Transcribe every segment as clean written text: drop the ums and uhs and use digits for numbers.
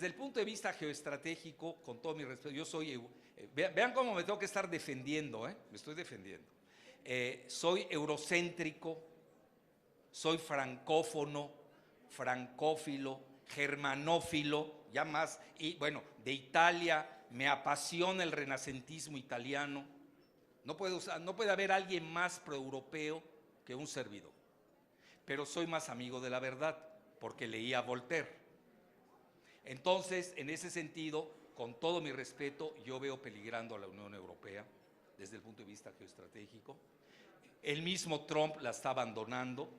Desde el punto de vista geoestratégico, con todo mi respeto, yo soy, vean cómo me tengo que estar defendiendo, me estoy defendiendo. Soy eurocéntrico, soy francófono, francófilo, germanófilo, ya más, y bueno, de Italia, me apasiona el renacentismo italiano. No puede haber alguien más proeuropeo que un servidor. Pero soy más amigo de la verdad, porque leía a Voltaire. Entonces, en ese sentido, con todo mi respeto, yo veo peligrando a la Unión Europea desde el punto de vista geoestratégico. El mismo Trump la está abandonando,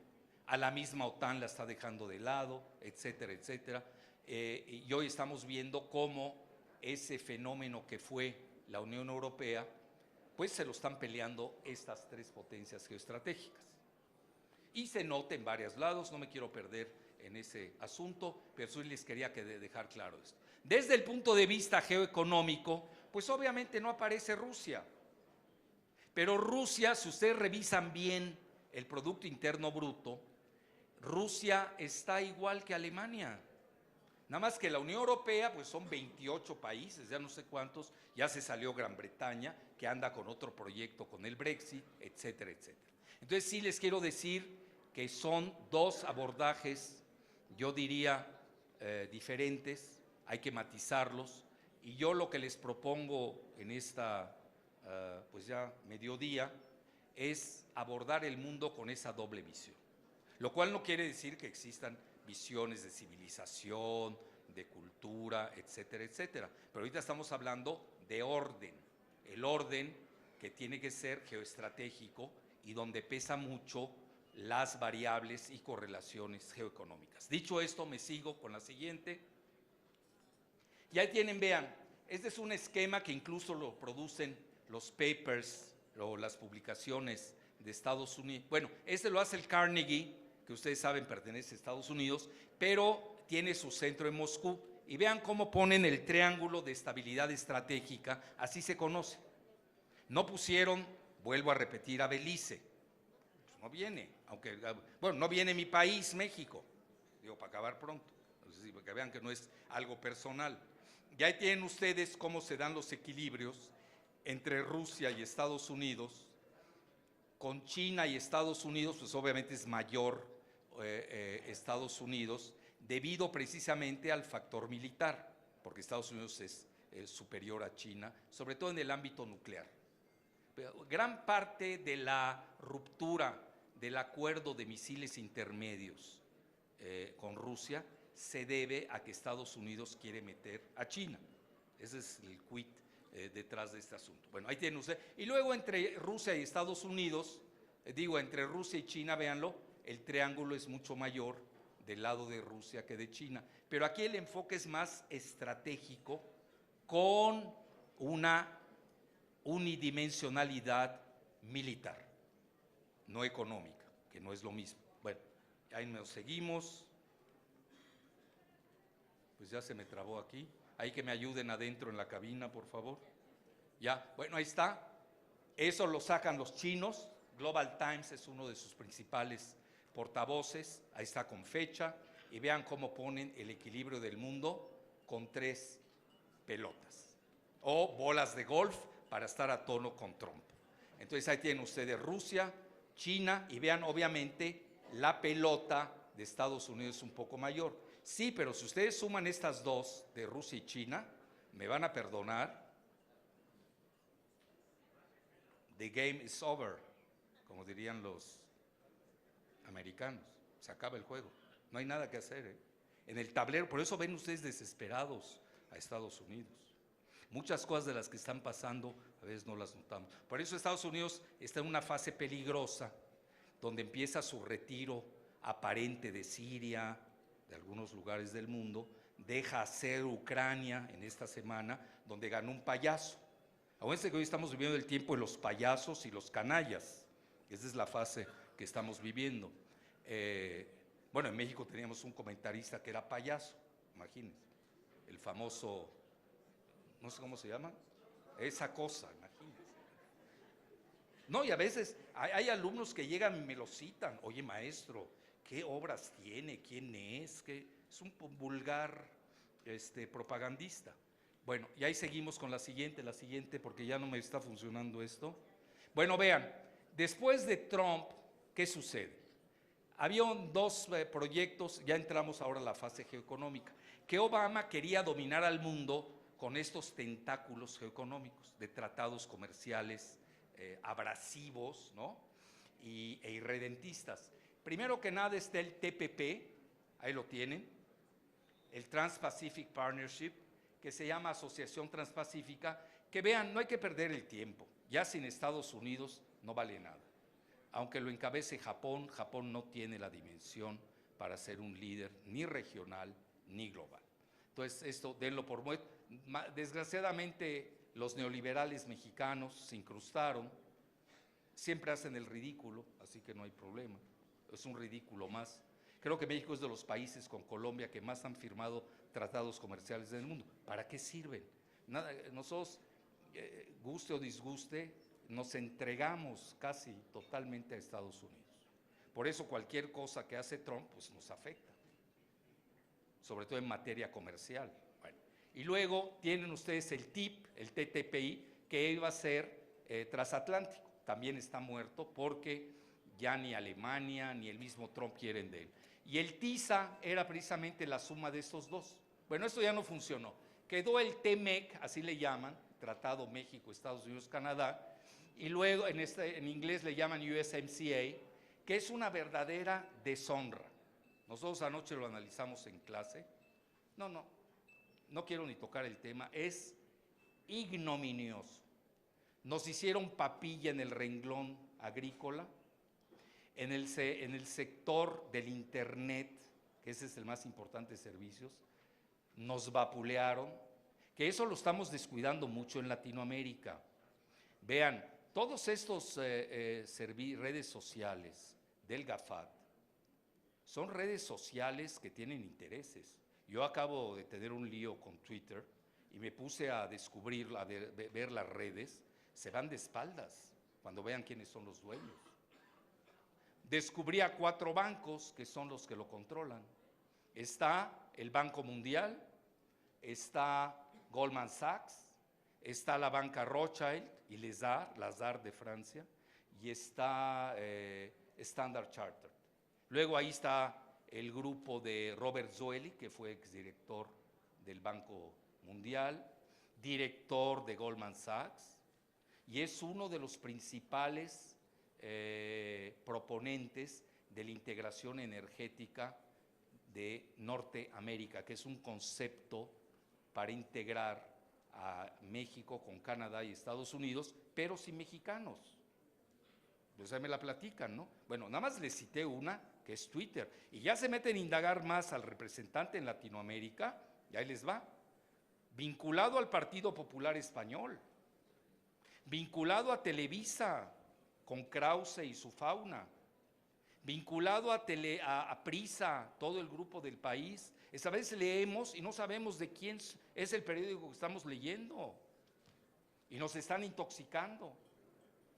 a la misma OTAN la está dejando de lado, etcétera, etcétera. Y hoy estamos viendo cómo ese fenómeno que fue la Unión Europea, pues se lo están peleando estas tres potencias geoestratégicas. Y se nota en varios lados, no me quiero perder en ese asunto, pero sí les quería dejar claro esto. Desde el punto de vista geoeconómico, pues obviamente no aparece Rusia. Pero Rusia, si ustedes revisan bien el Producto Interno Bruto, Rusia está igual que Alemania. Nada más que la Unión Europea, pues son 28 países, ya no sé cuántos, ya se salió Gran Bretaña, que anda con otro proyecto con el Brexit, etcétera, etcétera. Entonces sí les quiero decir que son dos abordajes, yo diría, diferentes, hay que matizarlos, y yo lo que les propongo en esta, pues ya mediodía, es abordar el mundo con esa doble visión, lo cual no quiere decir que existan visiones de civilización, de cultura, etcétera, etcétera, pero ahorita estamos hablando de orden, el orden que tiene que ser geoestratégico y donde pesa mucho las variables y correlaciones geoeconómicas. Dicho esto, me sigo con la siguiente. Y ahí tienen, vean, este es un esquema que incluso lo producen los papers o las publicaciones de Estados Unidos. Bueno, este lo hace el Carnegie, que ustedes saben pertenece a Estados Unidos, pero tiene su centro en Moscú. Y vean cómo ponen el triángulo de estabilidad estratégica, así se conoce. No pusieron, vuelvo a repetir, a Belice. No viene, aunque, bueno, no viene mi país, México, digo, para acabar pronto, para que vean que no es algo personal. Y ahí tienen ustedes cómo se dan los equilibrios entre Rusia y Estados Unidos. Con China y Estados Unidos, pues obviamente es mayor Estados Unidos, debido precisamente al factor militar, porque Estados Unidos es superior a China, sobre todo en el ámbito nuclear. Pero gran parte de la ruptura del acuerdo de misiles intermedios con Rusia se debe a que Estados Unidos quiere meter a China. Ese es el quid detrás de este asunto. Bueno, ahí tienen ustedes. Y luego entre Rusia y Estados Unidos, entre Rusia y China, véanlo, el triángulo es mucho mayor del lado de Rusia que de China. Pero aquí el enfoque es más estratégico, con una unidimensionalidad militar, no económica, que no es lo mismo. Bueno, ahí nos seguimos. Pues ya se me trabó aquí. Ahí que me ayuden adentro en la cabina, por favor. Ya, bueno, ahí está. Eso lo sacan los chinos. Global Times es uno de sus principales portavoces. Ahí está con fecha. Y vean cómo ponen el equilibrio del mundo con 3 pelotas o bolas de golf para estar a tono con Trump. Entonces ahí tienen ustedes Rusia, China, y vean obviamente la pelota de Estados Unidos es un poco mayor. Sí, pero si ustedes suman estas dos de Rusia y China, me van a perdonar, the game is over, como dirían los americanos, se acaba el juego, no hay nada que hacer, en el tablero. Por eso ven ustedes desesperados a Estados Unidos. Muchas cosas de las que están pasando a veces no las notamos. Por eso Estados Unidos está en una fase peligrosa, donde empieza su retiro aparente de Siria, de algunos lugares del mundo, deja hacer Ucrania en esta semana, donde ganó un payaso. Acuérdense que hoy estamos viviendo el tiempo de los payasos y los canallas. Esa es la fase que estamos viviendo. Bueno, en México teníamos un comentarista que era payaso, imagínense, el famoso, no sé cómo se llama, esa cosa, imagínense. No, y a veces hay alumnos que llegan y me lo citan. Oye, maestro, ¿qué obras tiene? ¿Quién es? ¿Qué? Es un vulgar propagandista. Bueno, y ahí seguimos con la siguiente, porque ya no me está funcionando esto. Bueno, vean, después de Trump, ¿qué sucede? Había dos proyectos, ya entramos ahora a la fase geoeconómica, que Obama quería dominar al mundo con estos tentáculos geoeconómicos de tratados comerciales abrasivos, ¿no? e irredentistas. Primero que nada está el TPP, ahí lo tienen, el Trans-Pacific Partnership, que se llama Asociación Transpacífica, que vean, no hay que perder el tiempo, ya sin Estados Unidos no vale nada. Aunque lo encabece Japón, Japón no tiene la dimensión para ser un líder ni regional ni global. Entonces, esto denlo por muerto. Desgraciadamente, los neoliberales mexicanos se incrustaron, siempre hacen el ridículo, así que no hay problema, es un ridículo más. Creo que México es de los países con Colombia que más han firmado tratados comerciales del mundo. ¿Para qué sirven? Nada, nosotros, guste o disguste, nos entregamos casi totalmente a Estados Unidos. Por eso cualquier cosa que hace Trump pues nos afecta, sobre todo en materia comercial. Bueno, y luego tienen ustedes el TIP, el TTPI, que iba a ser transatlántico. También está muerto porque ya ni Alemania ni el mismo Trump quieren de él. Y el TISA era precisamente la suma de estos dos. Bueno, esto ya no funcionó. Quedó el TMEC, así le llaman, Tratado México, Estados Unidos, Canadá, y luego en inglés le llaman USMCA, que es una verdadera deshonra. Nosotros anoche lo analizamos en clase. No quiero ni tocar el tema, es ignominioso. Nos hicieron papilla en el renglón agrícola, en el sector del internet, que ese es el más importante de servicios, nos vapulearon, que eso lo estamos descuidando mucho en Latinoamérica. Vean, todos estos redes sociales del GAFAT son redes sociales que tienen intereses. Yo acabo de tener un lío con Twitter y me puse a descubrir, a ver las redes, se van de espaldas cuando vean quiénes son los dueños. Descubrí a 4 bancos que son los que lo controlan. Está el Banco Mundial, está Goldman Sachs, está la banca Rothschild y Lazard de Francia, y está Standard Chartered. Luego ahí está el grupo de Robert Zoellick, que fue exdirector del Banco Mundial, director de Goldman Sachs, y es uno de los principales proponentes de la integración energética de Norteamérica, que es un concepto para integrar a México con Canadá y Estados Unidos, pero sin mexicanos. Pues ahí me la platican, ¿no? Bueno, nada más les cité una, que es Twitter, y ya se meten a indagar más al representante en Latinoamérica, y ahí les va, vinculado al Partido Popular Español, vinculado a Televisa, con Krause y su fauna, vinculado a Prisa, todo el grupo del País. Esta vez leemos y no sabemos de quién es el periódico que estamos leyendo, y nos están intoxicando,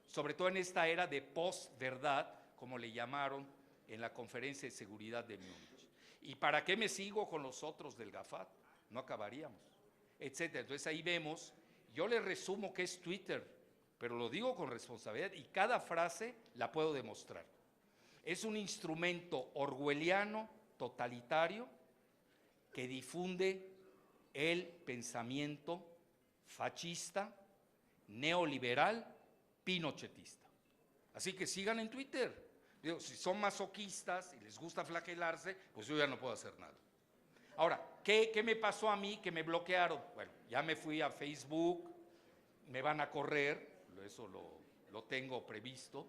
sobre todo en esta era de post-verdad, como le llamaron en la Conferencia de Seguridad de Múnich. ¿Y para qué me sigo con los otros del GAFAT? No acabaríamos, etcétera. Entonces ahí vemos, yo les resumo qué es Twitter, pero lo digo con responsabilidad y cada frase la puedo demostrar. Es un instrumento orwelliano, totalitario, que difunde el pensamiento fascista, neoliberal, pinochetista. Así que sigan en Twitter. Digo, si son masoquistas y les gusta flagelarse, pues yo ya no puedo hacer nada. Ahora, ¿qué me pasó a mí que me bloquearon? Bueno, ya me fui a Facebook, me van a correr, eso lo tengo previsto,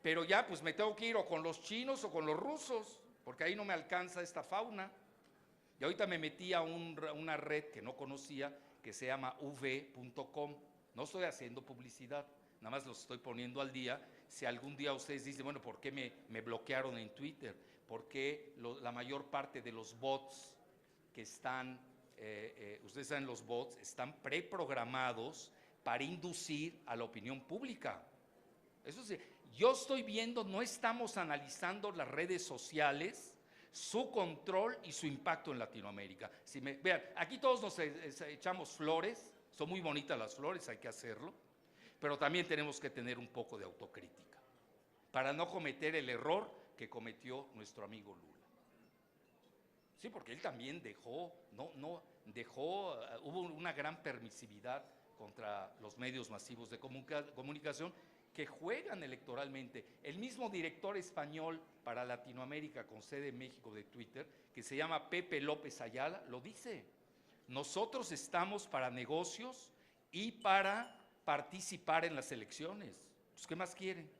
pero ya pues me tengo que ir o con los chinos o con los rusos, porque ahí no me alcanza esta fauna. Y ahorita me metí a una red que no conocía, que se llama uv.com. No estoy haciendo publicidad, nada más los estoy poniendo al día. Si algún día ustedes dicen, bueno, ¿por qué me bloquearon en Twitter? Porque la mayor parte de los bots que están, ustedes saben, los bots están preprogramados para inducir a la opinión pública. Eso sí, yo estoy viendo, no estamos analizando las redes sociales, su control y su impacto en Latinoamérica. Vean, aquí todos nos echamos flores, son muy bonitas las flores, hay que hacerlo, pero también tenemos que tener un poco de autocrítica para no cometer el error que cometió nuestro amigo Lula. Sí, porque él también hubo una gran permisividad contra los medios masivos de comunicación que juegan electoralmente. El mismo director español para Latinoamérica con sede en México de Twitter, que se llama Pepe López Ayala, lo dice. Nosotros estamos para negocios y para participar en las elecciones. Pues, ¿qué más quieren?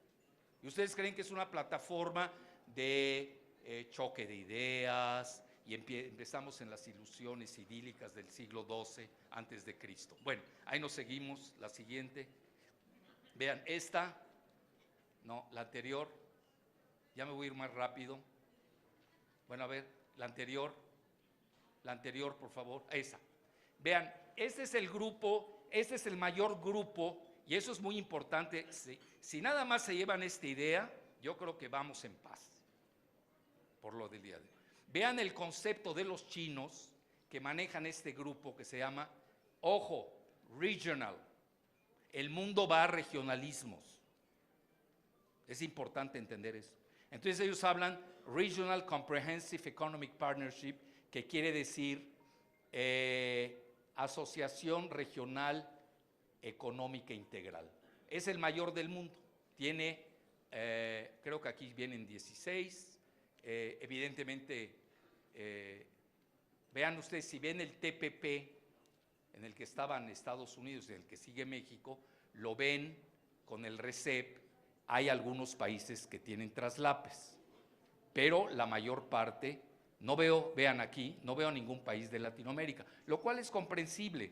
¿Y ustedes creen que es una plataforma de choque de ideas y empezamos en las ilusiones idílicas del siglo XII antes de Cristo? Bueno, ahí nos seguimos. La siguiente. Vean, esta, no, la anterior, ya me voy a ir más rápido. Bueno, a ver, la anterior, por favor, esa. Vean, este es el grupo, este es el mayor grupo, y eso es muy importante. Si nada más se llevan esta idea, yo creo que vamos en paz, por lo del día de hoy. Vean el concepto de los chinos que manejan este grupo que se llama, ojo, regional. El mundo va a regionalismos. Es importante entender eso. Entonces ellos hablan Regional Comprehensive Economic Partnership, que quiere decir Asociación Regional Económica Integral. Es el mayor del mundo. Tiene, creo que aquí vienen 16. Evidentemente, vean ustedes, si ven el TPP, en el que estaban Estados Unidos y en el que sigue México, lo ven con el RCEP. Hay algunos países que tienen traslapes, pero la mayor parte, no veo, vean aquí, no veo ningún país de Latinoamérica, lo cual es comprensible,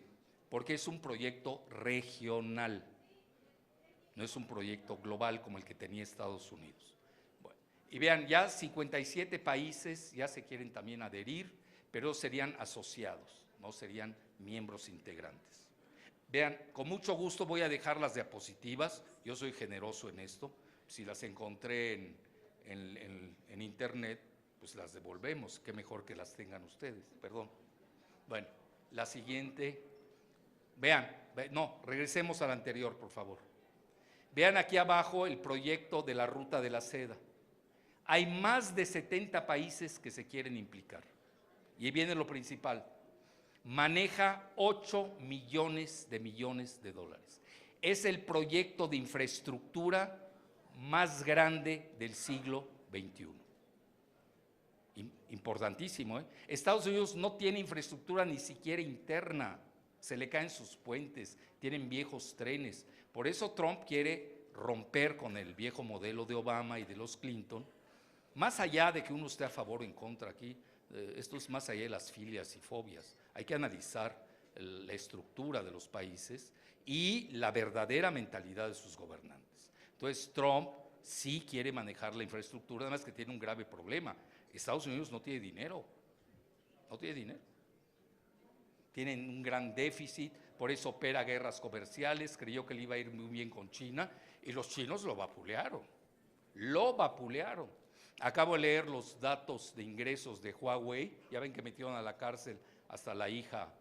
porque es un proyecto regional, no es un proyecto global como el que tenía Estados Unidos. Bueno, y vean, ya 57 países ya se quieren también adherir, pero serían asociados, no serían miembros integrantes. Vean, con mucho gusto voy a dejar las diapositivas, yo soy generoso en esto, si las encontré en internet, pues las devolvemos, qué mejor que las tengan ustedes, perdón. Bueno, la siguiente, vean, no, regresemos a la anterior, por favor. Vean aquí abajo el proyecto de la Ruta de la Seda. Hay más de 70 países que se quieren implicar, y ahí viene lo principal. Maneja 8 millones de dólares. Es el proyecto de infraestructura más grande del siglo XXI. Importantísimo, ¿eh? Estados Unidos no tiene infraestructura ni siquiera interna, se le caen sus puentes, tienen viejos trenes. Por eso Trump quiere romper con el viejo modelo de Obama y de los Clinton. Más allá de que uno esté a favor o en contra aquí, esto es más allá de las filias y fobias. Hay que analizar la estructura de los países y la verdadera mentalidad de sus gobernantes. Entonces Trump sí quiere manejar la infraestructura, además que tiene un grave problema. Estados Unidos no tiene dinero, no tiene dinero. Tienen un gran déficit, por eso opera guerras comerciales, creyó que le iba a ir muy bien con China y los chinos lo vapulearon, Acabo de leer los datos de ingresos de Huawei, ya ven que metieron a la cárcel hasta la hija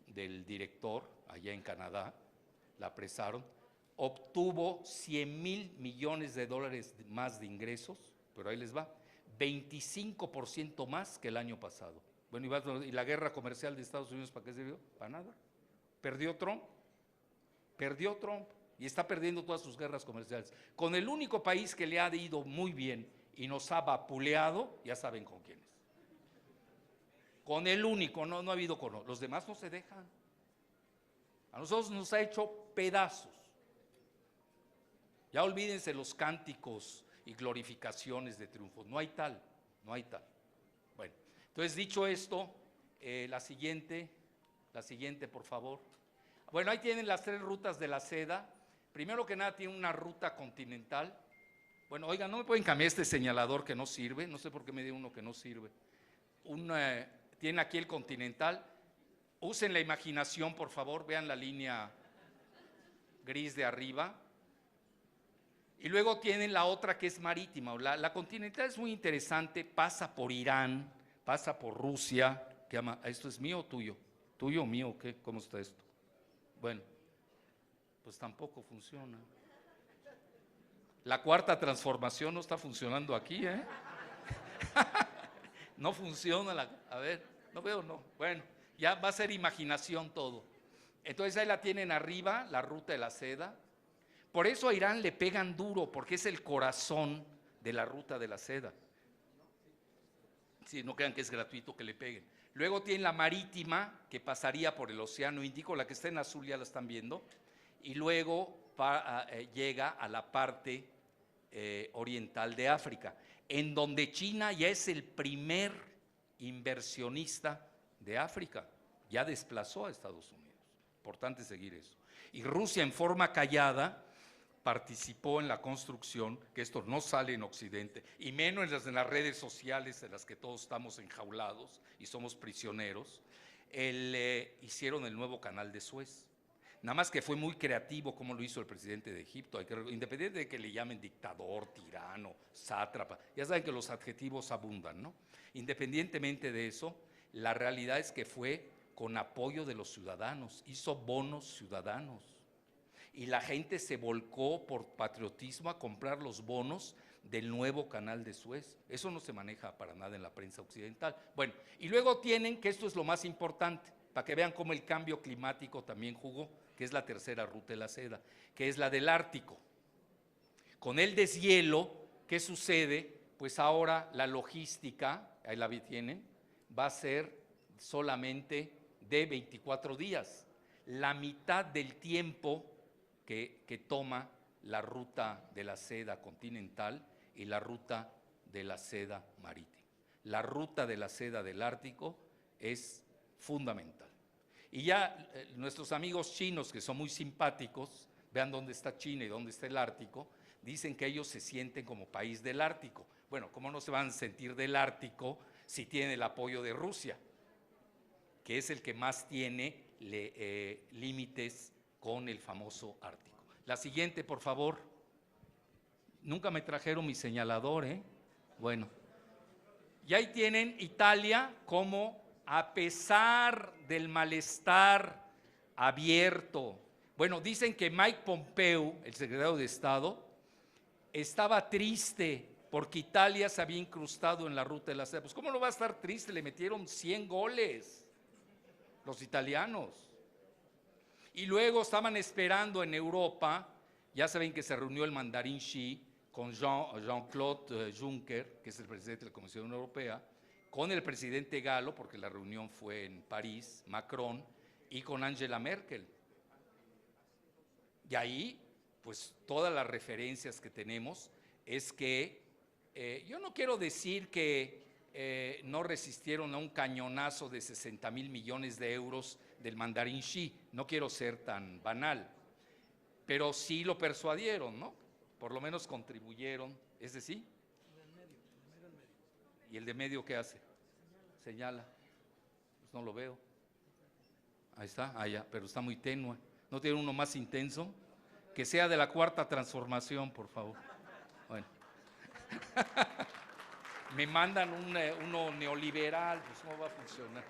del director allá en Canadá, la apresaron, obtuvo 100,000 millones de dólares más de ingresos, pero ahí les va, 25% más que el año pasado. Bueno, ¿y la guerra comercial de Estados Unidos para qué sirvió? Para nada. Perdió Trump y está perdiendo todas sus guerras comerciales. Con el único país que le ha ido muy bien y nos ha vapuleado, ya saben con quién es. Con el único, no ha habido con los demás, no se dejan. A nosotros nos ha hecho pedazos. Ya olvídense los cánticos y glorificaciones de triunfo, no hay tal. Bueno, entonces dicho esto, la siguiente, por favor. Bueno, ahí tienen las 3 rutas de la seda. Primero que nada tiene una ruta continental. Bueno, oigan, no me pueden cambiar este señalador que no sirve, no sé por qué me dio uno que no sirve. Tienen aquí el continental. Usen la imaginación, por favor, vean la línea gris de arriba. Y luego tienen la otra que es marítima. La continental es muy interesante, pasa por Irán, pasa por Rusia. ¿Esto es mío o tuyo? ¿Tuyo o mío o qué? ¿Cómo está esto? Bueno, pues tampoco funciona. La cuarta transformación no está funcionando aquí, ¿eh? No funciona, a ver, no veo, no. Bueno, ya va a ser imaginación todo. Entonces ahí la tienen arriba, la ruta de la seda. Por eso a Irán le pegan duro, porque es el corazón de la ruta de la seda. Sí, no crean que es gratuito que le peguen. Luego tienen la marítima, que pasaría por el Océano Índico, la que está en azul ya la están viendo, y luego llega a la parte oriental de África, en donde China ya es el primer inversionista de África, ya desplazó a Estados Unidos. Importante seguir eso. Y Rusia, en forma callada, participó en la construcción, que esto no sale en Occidente, y menos en las redes sociales en las que todos estamos enjaulados y somos prisioneros. Hicieron el nuevo canal de Suez. Nada más que fue muy creativo como lo hizo el presidente de Egipto, independientemente de que le llamen dictador, tirano, sátrapa, ya saben que los adjetivos abundan, ¿no? Independientemente de eso, la realidad es que fue con apoyo de los ciudadanos, hizo bonos ciudadanos. Y la gente se volcó por patriotismo a comprar los bonos del nuevo canal de Suez. Eso no se maneja para nada en la prensa occidental. Bueno, y luego tienen, que esto es lo más importante, para que vean cómo el cambio climático también jugó, que es la tercera ruta de la seda, que es la del Ártico. Con el deshielo, ¿qué sucede? Pues ahora la logística, ahí la tienen, va a ser solamente de 24 días. La mitad del tiempo que toma la ruta de la seda continental y la ruta de la seda marítima. La ruta de la seda del Ártico es fundamental. Y ya nuestros amigos chinos, que son muy simpáticos, vean dónde está China y dónde está el Ártico, dicen que ellos se sienten como país del Ártico. Bueno, ¿cómo no se van a sentir del Ártico si tienen el apoyo de Rusia, que es el que más tiene límites con el famoso Ártico? La siguiente, por favor. Nunca me trajeron mi señalador, ¿eh? Bueno. Y ahí tienen Italia como, a pesar del malestar abierto. Bueno, dicen que Mike Pompeo, el secretario de Estado, estaba triste porque Italia se había incrustado en la ruta de la seda. Pues ¿cómo no va a estar triste? Le metieron 100 goles los italianos. Y luego estaban esperando en Europa, ya saben que se reunió el mandarín Xi con Jean-Claude Juncker, que es el presidente de la Comisión Europea, con el presidente galo, porque la reunión fue en París, Macron, y con Angela Merkel. Y ahí, pues todas las referencias que tenemos es que, yo no quiero decir que no resistieron a un cañonazo de 60,000 millones de euros del mandarín Xi, no quiero ser tan banal, pero sí lo persuadieron, ¿no? Por lo menos contribuyeron. ¿Ese sí? ¿Y el de medio qué hace? Señala. Pues no lo veo. Ahí está, allá, pero está muy tenue. ¿No tiene uno más intenso? Que sea de la cuarta transformación, por favor. Bueno. Me mandan uno neoliberal, pues ¿cómo va a funcionar?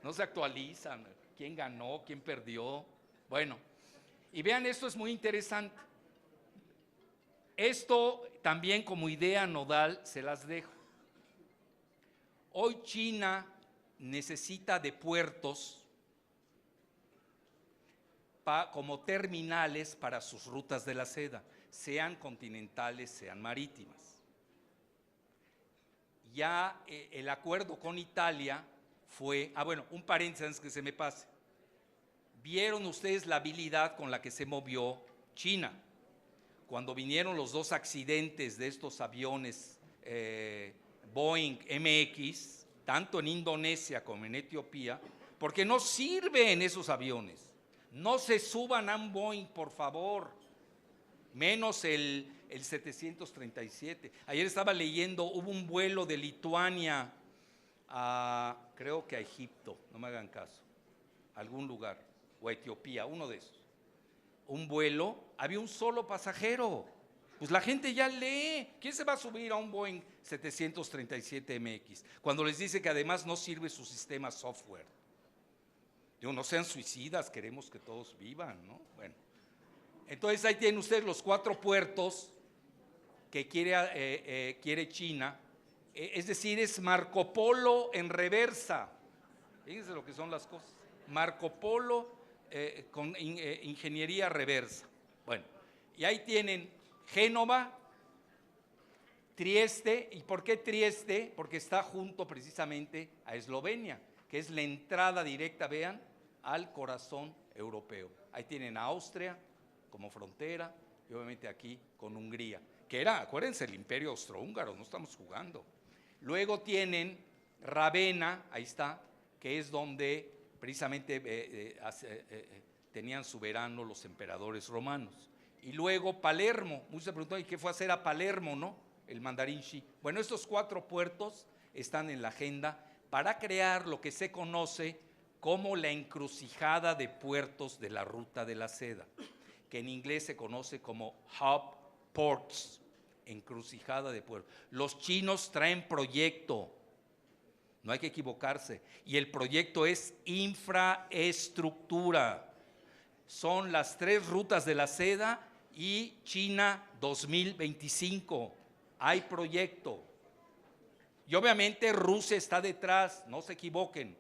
No se actualizan. ¿Quién ganó? ¿Quién perdió? Bueno, y vean, esto es muy interesante. Esto también como idea nodal se las dejo. Hoy China necesita de puertos como terminales para sus rutas de la seda, sean continentales, sean marítimas. Ya el acuerdo con Italia fue, bueno, un paréntesis antes que se me pase. Vieron ustedes la habilidad con la que se movió China. Cuando vinieron los dos accidentes de estos aviones Boeing MX, tanto en Indonesia como en Etiopía, porque no sirven esos aviones. No se suban a un Boeing, por favor, menos el 737. Ayer estaba leyendo, hubo un vuelo de Lituania creo que a Egipto, no me hagan caso, algún lugar, o a Etiopía, uno de esos. Un vuelo, había un solo pasajero. Pues la gente ya lee. ¿Quién se va a subir a un Boeing 737MX cuando les dice que además no sirve su sistema software? Digo, no sean suicidas, queremos que todos vivan, ¿no? Bueno, entonces ahí tienen ustedes los 4 puertos que quiere China, es decir, es Marco Polo en reversa. Fíjense lo que son las cosas. Marco Polo con ingeniería reversa. Bueno, y ahí tienen Génova, Trieste. ¿Y por qué Trieste? Porque está junto precisamente a Eslovenia, que es la entrada directa, vean, al corazón europeo. Ahí tienen a Austria como frontera y obviamente aquí con Hungría, que era, acuérdense, el imperio austrohúngaro, no estamos jugando. Luego tienen Ravenna, ahí está, que es donde precisamente tenían su verano los emperadores romanos. Y luego Palermo, muchos se preguntan, ¿y qué fue a hacer a Palermo, no? El mandarín Xi. Bueno, estos 4 puertos están en la agenda para crear lo que se conoce como la encrucijada de puertos de la ruta de la seda, que en inglés se conoce como hub ports, encrucijada de puertos. Los chinos traen proyecto, no hay que equivocarse, y el proyecto es infraestructura. Son las 3 rutas de la seda y China 2025. Hay proyecto. Y obviamente Rusia está detrás, no se equivoquen.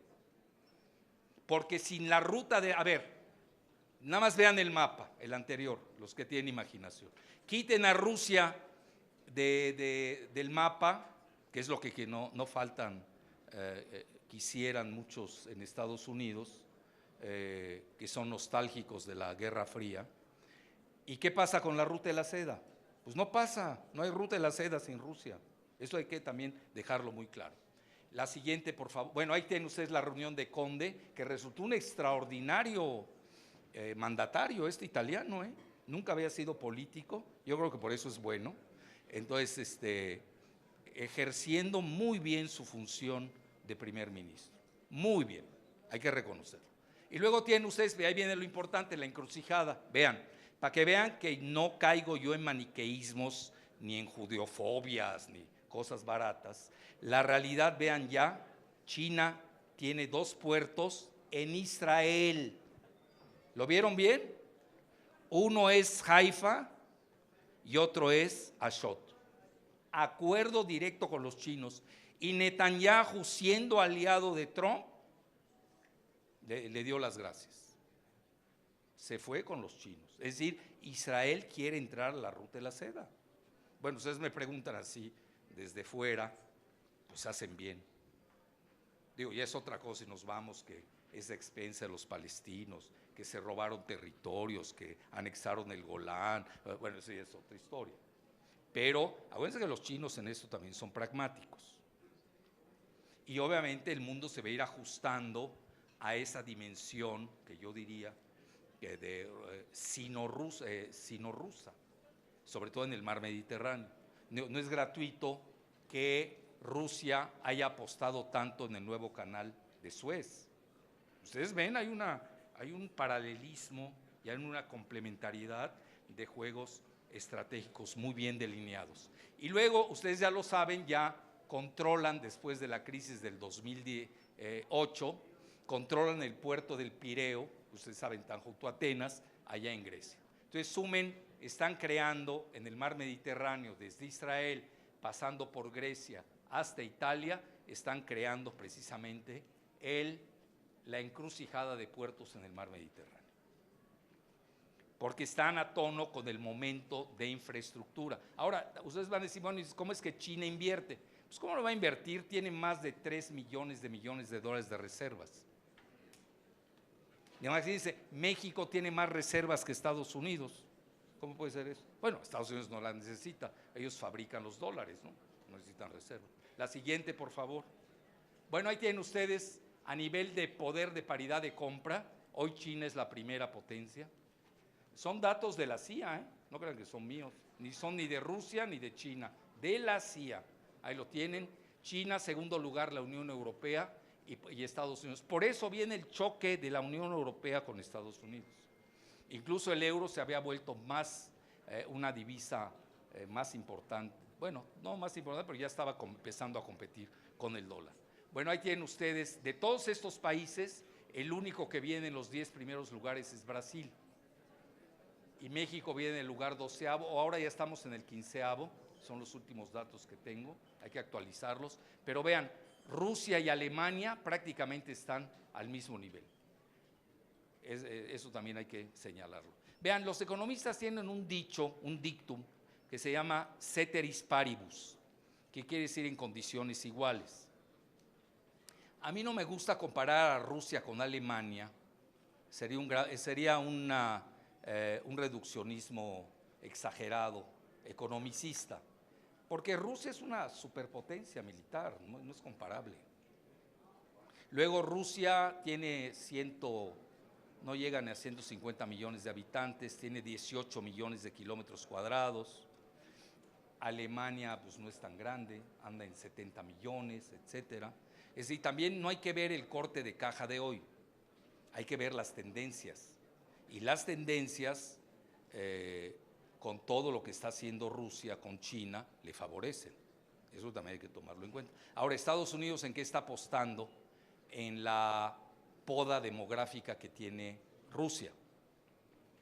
Porque sin la ruta de, a ver, nada más vean el mapa, el anterior, los que tienen imaginación. Quiten a Rusia del mapa, que es lo que no faltan, quisieran muchos en Estados Unidos, que son nostálgicos de la Guerra Fría. ¿Y qué pasa con la ruta de la seda? Pues no pasa, no hay ruta de la seda sin Rusia. Eso hay que también dejarlo muy claro. La siguiente, por favor. Bueno, ahí tienen ustedes la reunión de Conde, que resultó un extraordinario mandatario, italiano, nunca había sido político, yo creo que por eso es bueno. Entonces, ejerciendo muy bien su función de primer ministro, muy bien, hay que reconocerlo. Y luego tienen ustedes, ahí viene lo importante, la encrucijada, vean, para que vean que no caigo yo en maniqueísmos, ni en judeofobias, ni cosas baratas. La realidad, vean ya, China tiene 2 puertos en Israel. ¿Lo vieron bien? Uno es Haifa y otro es Ashdod. Acuerdo directo con los chinos. Y Netanyahu, siendo aliado de Trump, le dio las gracias. Se fue con los chinos. Es decir, Israel quiere entrar a la ruta de la seda. Bueno, ustedes me preguntan así, desde fuera, pues hacen bien. Digo, ya es otra cosa y nos vamos, que es a expensa de los palestinos, que se robaron territorios, que anexaron el Golán. Bueno, eso ya es otra historia. Pero acuérdense que los chinos en esto también son pragmáticos. Y obviamente el mundo se va a ir ajustando a esa dimensión que yo diría de sino-rusa, sobre todo en el mar Mediterráneo. No es gratuito que Rusia haya apostado tanto en el nuevo canal de Suez. Ustedes ven, hay un paralelismo y hay una complementariedad de juegos estratégicos muy bien delineados. Y luego, ustedes ya lo saben, ya controlan, después de la crisis del 2008, controlan el puerto del Pireo, ustedes saben, tan junto a Atenas, allá en Grecia. Entonces, están creando en el mar Mediterráneo, desde Israel, pasando por Grecia hasta Italia, están creando precisamente la encrucijada de puertos en el mar Mediterráneo. Porque están a tono con el momento de infraestructura. Ahora, ustedes van a decir, bueno, ¿cómo es que China invierte? Pues ¿cómo lo va a invertir? Tiene más de 3 millones de dólares de reservas. Y además dice, México tiene más reservas que Estados Unidos. ¿Cómo puede ser eso? Bueno, Estados Unidos no las necesita, ellos fabrican los dólares, ¿no? No necesitan reservas. La siguiente, por favor. Bueno, ahí tienen ustedes, a nivel de poder de paridad de compra, hoy China es la primera potencia. Son datos de la CIA, no crean que son míos, ni son ni de Rusia ni de China, de la CIA. Ahí lo tienen. China, segundo lugar, la Unión Europea y Estados Unidos. Por eso viene el choque de la Unión Europea con Estados Unidos. Incluso el euro se había vuelto más una divisa más importante, bueno, no más importante, pero ya estaba empezando a competir con el dólar. Bueno, ahí tienen ustedes, de todos estos países, el único que viene en los 10 primeros lugares es Brasil. Y México viene en el lugar 12º, o ahora ya estamos en el 15º, son los últimos datos que tengo, hay que actualizarlos. Pero vean, Rusia y Alemania prácticamente están al mismo nivel. Eso también hay que señalarlo. Vean, los economistas tienen un dicho, un dictum, que se llama ceteris paribus, que quiere decir en condiciones iguales. A mí no me gusta comparar a Rusia con Alemania, sería un reduccionismo exagerado, economicista, porque Rusia es una superpotencia militar, no es comparable. Luego Rusia tiene no llegan a 150 millones de habitantes, tiene 18 millones de kilómetros cuadrados. Alemania pues no es tan grande, anda en 70 millones, etcétera. Es decir, también no hay que ver el corte de caja de hoy, hay que ver las tendencias. Y las tendencias, con todo lo que está haciendo Rusia con China, le favorecen. Eso también hay que tomarlo en cuenta. Ahora, Estados Unidos, ¿en qué está apostando? En la poda demográfica que tiene Rusia.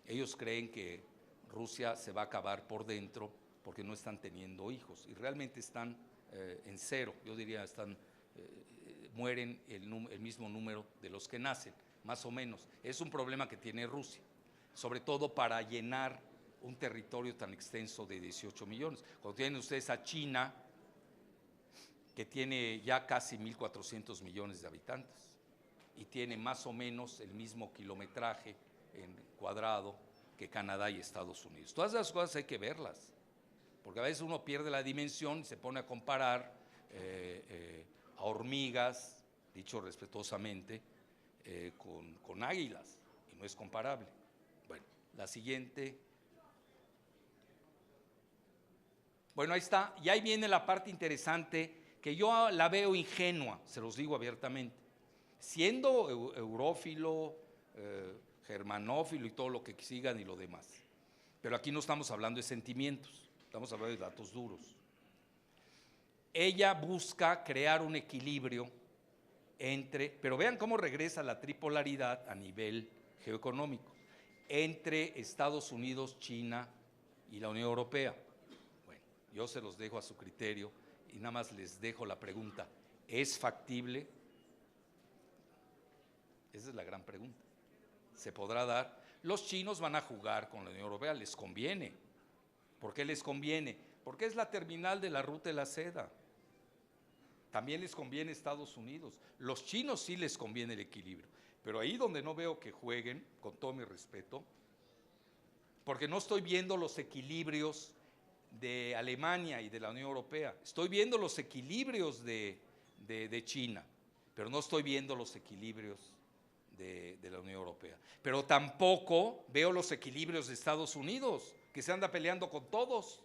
Ellos creen que Rusia se va a acabar por dentro porque no están teniendo hijos y realmente están en cero, yo diría mueren el mismo número de los que nacen, más o menos. Es un problema que tiene Rusia, sobre todo para llenar un territorio tan extenso de 18 millones. Cuando tienen ustedes a China, que tiene ya casi 1.400 millones de habitantes y tiene más o menos el mismo kilometraje en cuadrado que Canadá y Estados Unidos. Todas esas cosas hay que verlas, porque a veces uno pierde la dimensión y se pone a comparar a hormigas, dicho respetuosamente, con águilas, y no es comparable. Bueno, la siguiente. Bueno, ahí está, y ahí viene la parte interesante, que yo la veo ingenua, se los digo abiertamente. Siendo eurófilo, germanófilo y todo lo que sigan y lo demás. Pero aquí no estamos hablando de sentimientos, estamos hablando de datos duros. Ella busca crear un equilibrio pero vean cómo regresa la tripolaridad a nivel geoeconómico, entre Estados Unidos, China y la Unión Europea. Bueno, yo se los dejo a su criterio y nada más les dejo la pregunta, ¿es factible? Esa es la gran pregunta. ¿Se podrá dar? Los chinos van a jugar con la Unión Europea, les conviene. ¿Por qué les conviene? Porque es la terminal de la ruta de la seda. También les conviene Estados Unidos. Los chinos sí les conviene el equilibrio. Pero ahí donde no veo que jueguen, con todo mi respeto, porque no estoy viendo los equilibrios de Alemania y de la Unión Europea. Estoy viendo los equilibrios de China, pero no estoy viendo los equilibrios de la Unión Europea. Pero tampoco veo los equilibrios de Estados Unidos, que se anda peleando con todos.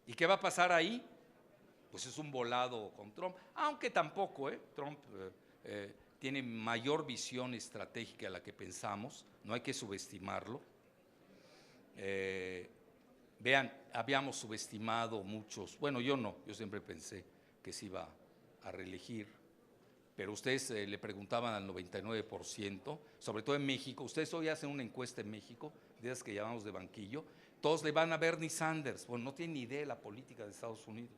¿Y qué va a pasar ahí? Pues es un volado con Trump, aunque tampoco, Trump tiene mayor visión estratégica a la que pensamos, no hay que subestimarlo. Vean, habíamos subestimado muchos, bueno, yo no, yo siempre pensé que se iba a reelegir, pero ustedes le preguntaban al 99%, sobre todo en México, ustedes hoy hacen una encuesta en México, de esas que llamamos de banquillo, todos le van a Bernie Sanders, bueno, no tienen ni idea de la política de Estados Unidos.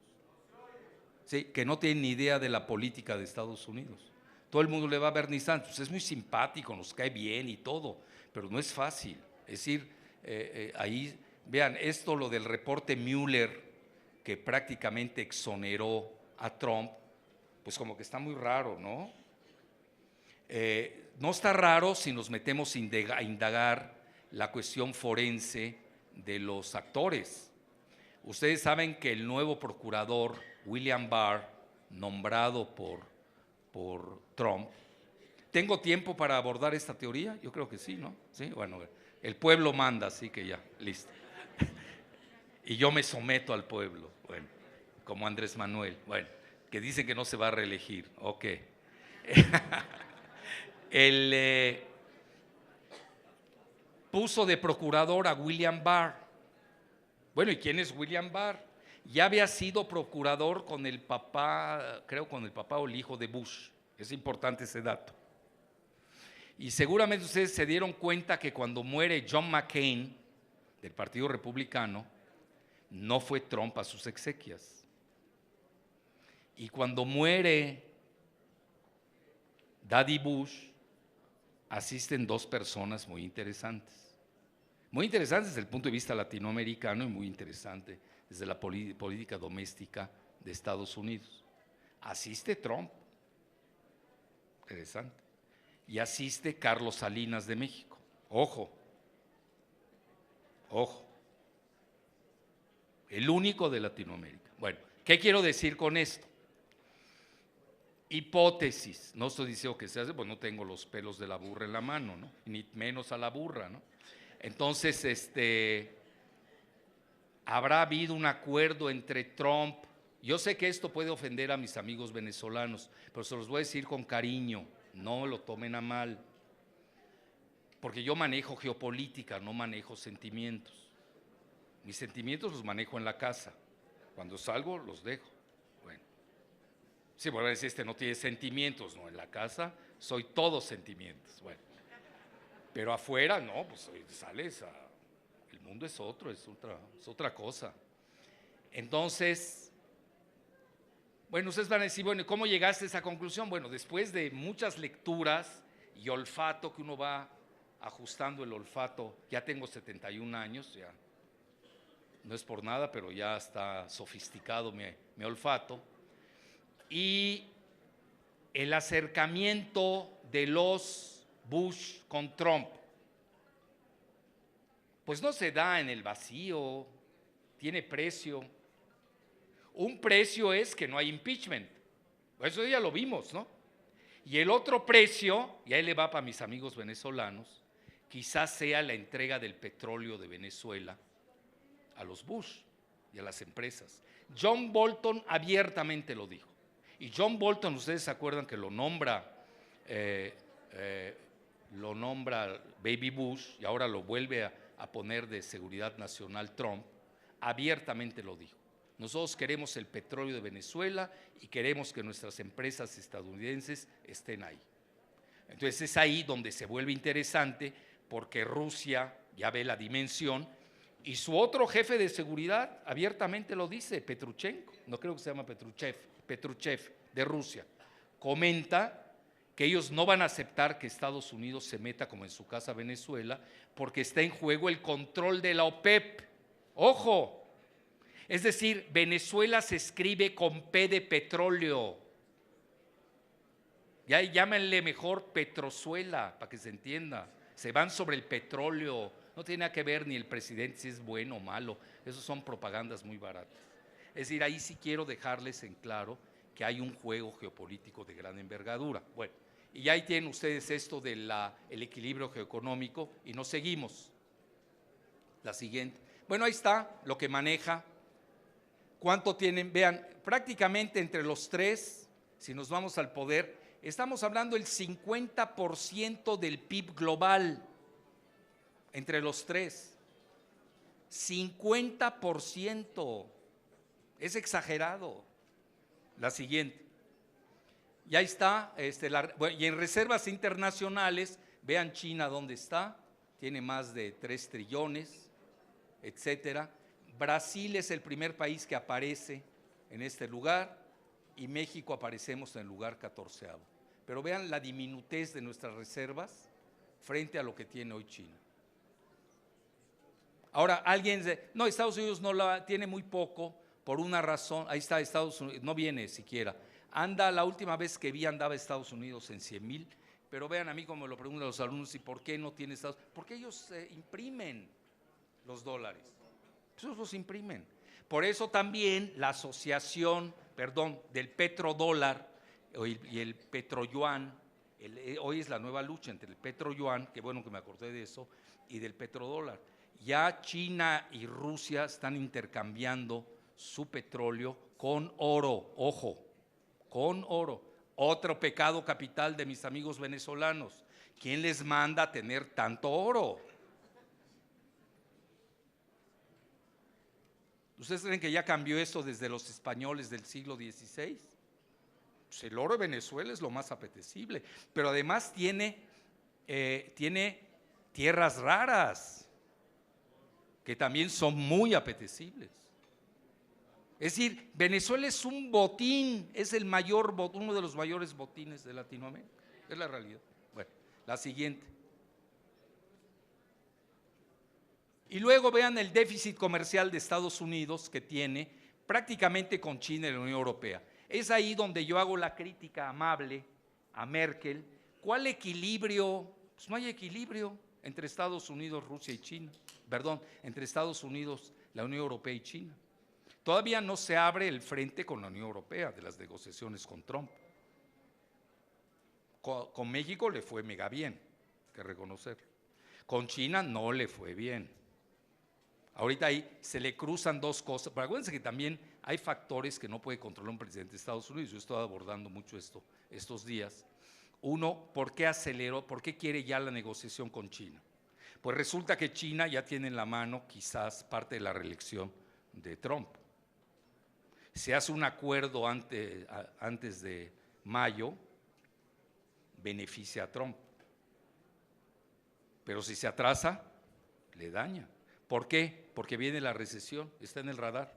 Sí, que no tienen ni idea de la política de Estados Unidos. Todo el mundo le va a Bernie Sanders, pues es muy simpático, nos cae bien y todo, pero no es fácil. Es decir, ahí, vean, lo del reporte Mueller, que prácticamente exoneró a Trump, pues como que está muy raro, ¿no? No está raro si nos metemos a indagar la cuestión forense de los actores. Ustedes saben que el nuevo procurador, William Barr, nombrado por Trump, ¿tengo tiempo para abordar esta teoría? Yo creo que sí, ¿no? Sí, bueno, el pueblo manda, así que ya, listo. Y yo me someto al pueblo, bueno, como Andrés Manuel, bueno, que dice que no se va a reelegir, ok. Puso de procurador a William Barr. Bueno, ¿y quién es William Barr? Ya había sido procurador con el papá, creo con el papá o el hijo de Bush. Es importante ese dato. Y seguramente ustedes se dieron cuenta que cuando muere John McCain, del Partido Republicano, no fue Trump a sus exequias. Y cuando muere Daddy Bush, asisten dos personas muy interesantes. Muy interesantes desde el punto de vista latinoamericano y muy interesante desde la política doméstica de Estados Unidos. Asiste Trump, interesante, y asiste Carlos Salinas de México. Ojo, ojo, el único de Latinoamérica. Bueno, ¿qué quiero decir con esto? Hipótesis, no estoy diciendo que se hace, pues no tengo los pelos de la burra en la mano, ¿no? Ni menos a la burra, ¿no? Entonces, habrá habido un acuerdo entre Trump. Yo sé que esto puede ofender a mis amigos venezolanos, pero se los voy a decir con cariño, no lo tomen a mal, porque yo manejo geopolítica, no manejo sentimientos. Mis sentimientos los manejo en la casa, cuando salgo los dejo. Bueno, sí, voy a decir, no tiene sentimientos, no, en la casa soy todo sentimientos, bueno. Pero afuera, no, pues sales a… El mundo es otro, es otra cosa. Entonces, bueno, ustedes van a decir, bueno, ¿cómo llegaste a esa conclusión? Bueno, después de muchas lecturas y olfato, que uno va ajustando el olfato, ya tengo 71 años, ya no es por nada, pero ya está sofisticado mi olfato, y el acercamiento de los Bush con Trump, pues no se da en el vacío, tiene precio. Un precio es que no hay impeachment, eso ya lo vimos, ¿no? Y el otro precio, y ahí le va para mis amigos venezolanos, quizás sea la entrega del petróleo de Venezuela a los Bush y a las empresas. John Bolton abiertamente lo dijo. Y John Bolton, ustedes se acuerdan que lo nombra Baby Bush y ahora lo vuelve a poner de seguridad nacional Trump, abiertamente lo dijo. Nosotros queremos el petróleo de Venezuela y queremos que nuestras empresas estadounidenses estén ahí. Entonces es ahí donde se vuelve interesante, porque Rusia ya ve la dimensión y su otro jefe de seguridad abiertamente lo dice, Petruchenko, no creo que se llama Petruchev de Rusia, comenta que ellos no van a aceptar que Estados Unidos se meta como en su casa Venezuela, porque está en juego el control de la OPEP. ¡Ojo! Es decir, Venezuela se escribe con P de petróleo. Ya llámenle mejor Petrozuela, para que se entienda. Se van sobre el petróleo. No tiene nada que ver ni el presidente si es bueno o malo. Esos son propagandas muy baratas. Es decir, ahí sí quiero dejarles en claro que hay un juego geopolítico de gran envergadura. Bueno, y ahí tienen ustedes esto del equilibrio geoeconómico y nos seguimos. La siguiente. Bueno, ahí está lo que maneja. ¿Cuánto tienen? Vean, prácticamente entre los tres, si nos vamos al poder, estamos hablando del 50% del PIB global, entre los tres. 50%. Es exagerado. La siguiente. Y ahí está, y en reservas internacionales, vean China dónde está, tiene más de 3 trillones, etcétera. Brasil es el primer país que aparece en este lugar y México aparecemos en el lugar 14º. Pero vean la diminutez de nuestras reservas frente a lo que tiene hoy China. Ahora alguien dice, no, Estados Unidos no la tiene, muy poco, por una razón. Ahí está Estados Unidos, no viene siquiera. La última vez que vi andaba Estados Unidos en 100,000, pero vean a mí como me lo preguntan los alumnos, ¿y por qué no tiene Estados Unidos? Porque ellos imprimen los dólares, esos los imprimen. Por eso también la asociación, del petrodólar y el petroyuan, hoy es la nueva lucha entre el petroyuan, qué bueno que me acordé de eso, y del petrodólar. Ya China y Rusia están intercambiando su petróleo con oro, ojo, con oro. Otro pecado capital de mis amigos venezolanos. ¿Quién les manda a tener tanto oro? ¿Ustedes creen que ya cambió esto desde los españoles del siglo XVI? Pues el oro de Venezuela es lo más apetecible, pero además tiene tierras raras que también son muy apetecibles. Es decir, Venezuela es un botín, es el mayor, uno de los mayores botines de Latinoamérica, es la realidad. Bueno, la siguiente. Y luego vean el déficit comercial de Estados Unidos que tiene prácticamente con China y la Unión Europea. Es ahí donde yo hago la crítica amable a Merkel. ¿Cuál equilibrio? Pues no hay equilibrio entre Estados Unidos, Rusia y China. Perdón, entre Estados Unidos, la Unión Europea y China. Todavía no se abre el frente con la Unión Europea de las negociaciones con Trump. Con México le fue mega bien, hay que reconocerlo. Con China no le fue bien. Ahorita ahí se le cruzan dos cosas, pero acuérdense que también hay factores que no puede controlar un presidente de Estados Unidos. Yo estoy abordando mucho esto estos días. Uno, ¿por qué aceleró? ¿Por qué quiere ya la negociación con China? Pues resulta que China ya tiene en la mano quizás parte de la reelección de Trump. Se hace un acuerdo antes de mayo, beneficia a Trump. Pero si se atrasa, le daña. ¿Por qué? Porque viene la recesión, está en el radar.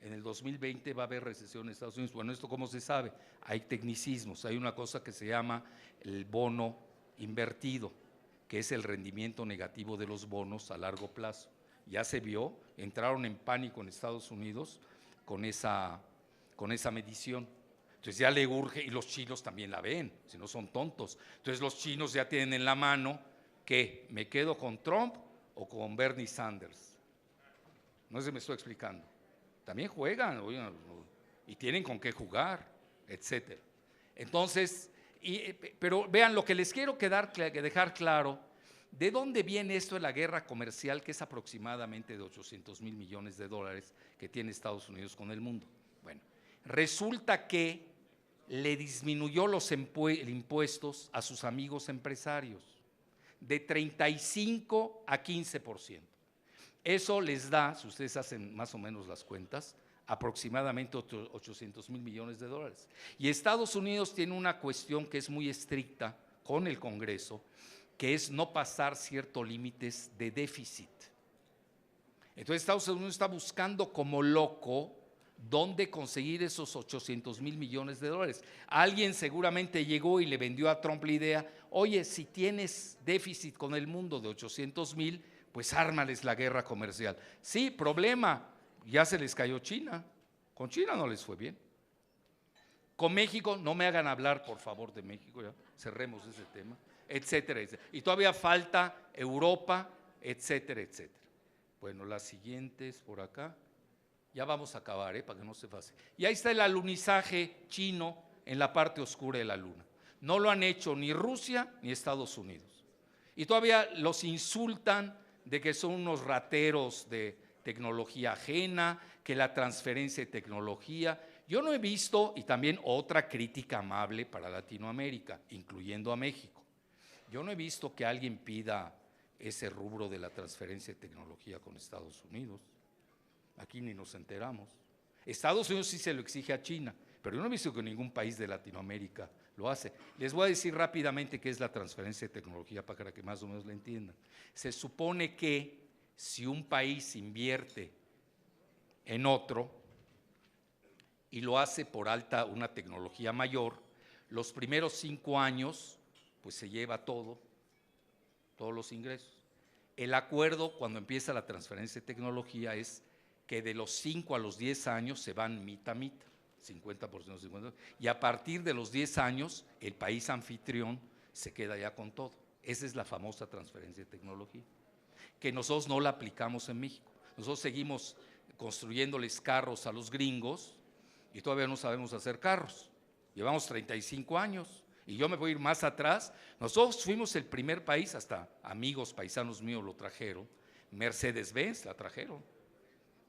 En el 2020 va a haber recesión en Estados Unidos. Bueno, ¿esto cómo se sabe? Hay tecnicismos, hay una cosa que se llama el bono invertido, que es el rendimiento negativo de los bonos a largo plazo. Ya se vio, entraron en pánico en Estados Unidos con esa medición. Entonces ya le urge, y los chinos también la ven, si no son tontos. Entonces los chinos ya tienen en la mano que me quedo con Trump o con Bernie Sanders. No sé si me estoy explicando. También juegan, oigan, y tienen con qué jugar, etcétera. Entonces, pero vean, lo que les quiero dejar claro, ¿de dónde viene esto de la guerra comercial, que es aproximadamente de 800,000 millones de dólares que tiene Estados Unidos con el mundo? Bueno, resulta que le disminuyó los impuestos a sus amigos empresarios de 35 a 15%. Eso les da, si ustedes hacen más o menos las cuentas, aproximadamente 800,000 millones de dólares. Y Estados Unidos tiene una cuestión que es muy estricta con el Congreso, que es no pasar ciertos límites de déficit. Entonces Estados Unidos está buscando como loco dónde conseguir esos 800,000 millones de dólares. Alguien seguramente llegó y le vendió a Trump la idea, oye, si tienes déficit con el mundo de 800,000, pues ármales la guerra comercial. Sí, problema, ya se les cayó China. Con China no les fue bien. Con México, no me hagan hablar, por favor, de México, ya cerremos ese tema, etcétera, etcétera. Y todavía falta Europa, etcétera, etcétera. Bueno, la siguiente es por acá. Ya vamos a acabar, para que no se pase. Y ahí está el alunizaje chino en la parte oscura de la luna. No lo han hecho ni Rusia ni Estados Unidos. Y todavía los insultan de que son unos rateros de tecnología ajena, que la transferencia de tecnología. Yo no he visto, y también otra crítica amable para Latinoamérica, incluyendo a México, yo no he visto que alguien pida ese rubro de la transferencia de tecnología con Estados Unidos. Aquí ni nos enteramos. Estados Unidos sí se lo exige a China, pero yo no he visto que ningún país de Latinoamérica lo hace. Les voy a decir rápidamente qué es la transferencia de tecnología para que más o menos la entiendan. Se supone que si un país invierte en otro y lo hace por una tecnología mayor, los primeros 5 años pues se lleva todos los ingresos. El acuerdo cuando empieza la transferencia de tecnología es que de los 5 a los 10 años se van mitad, 50%, 50%, y a partir de los 10 años el país anfitrión se queda ya con todo. Esa es la famosa transferencia de tecnología, que nosotros no la aplicamos en México. Nosotros seguimos construyéndoles carros a los gringos y todavía no sabemos hacer carros. Llevamos 35 años y yo me voy a ir más atrás. Nosotros fuimos el primer país, hasta amigos paisanos míos lo trajeron, Mercedes-Benz la trajeron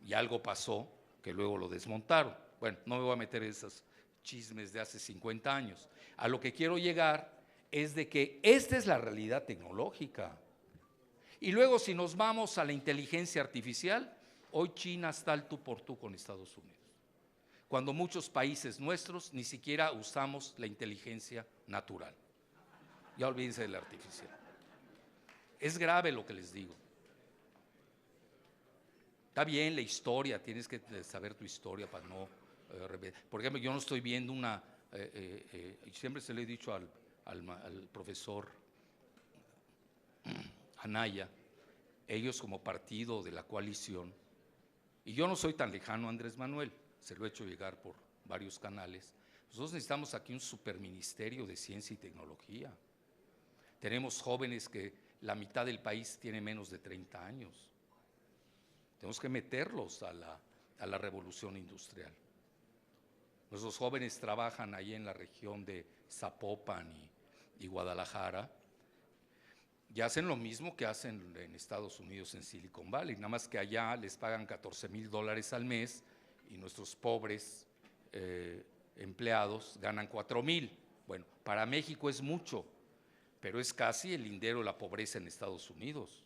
y algo pasó que luego lo desmontaron. Bueno, no me voy a meter en esos chismes de hace 50 años. A lo que quiero llegar es de que esta es la realidad tecnológica. Y luego si nos vamos a la inteligencia artificial, Hoy China está al tú por tú con Estados Unidos, cuando muchos países nuestros ni siquiera usamos la inteligencia natural. Ya olvídense de la artificial. Es grave lo que les digo. Está bien la historia, tienes que saber tu historia para no por ejemplo, yo no estoy viendo una, siempre se lo he dicho al profesor Anaya, ellos como partido de la coalición, y yo no soy tan lejano a Andrés Manuel, se lo he hecho llegar por varios canales, nosotros necesitamos aquí un superministerio de ciencia y tecnología. Tenemos jóvenes que la mitad del país tiene menos de 30 años. Tenemos que meterlos a la revolución industrial. Nuestros jóvenes trabajan ahí en la región de Zapopan y Guadalajara y hacen lo mismo que hacen en Estados Unidos, en Silicon Valley, nada más que allá les pagan $14,000 al mes y nuestros pobres empleados ganan 4,000. Bueno, para México es mucho, pero es casi el lindero de la pobreza en Estados Unidos.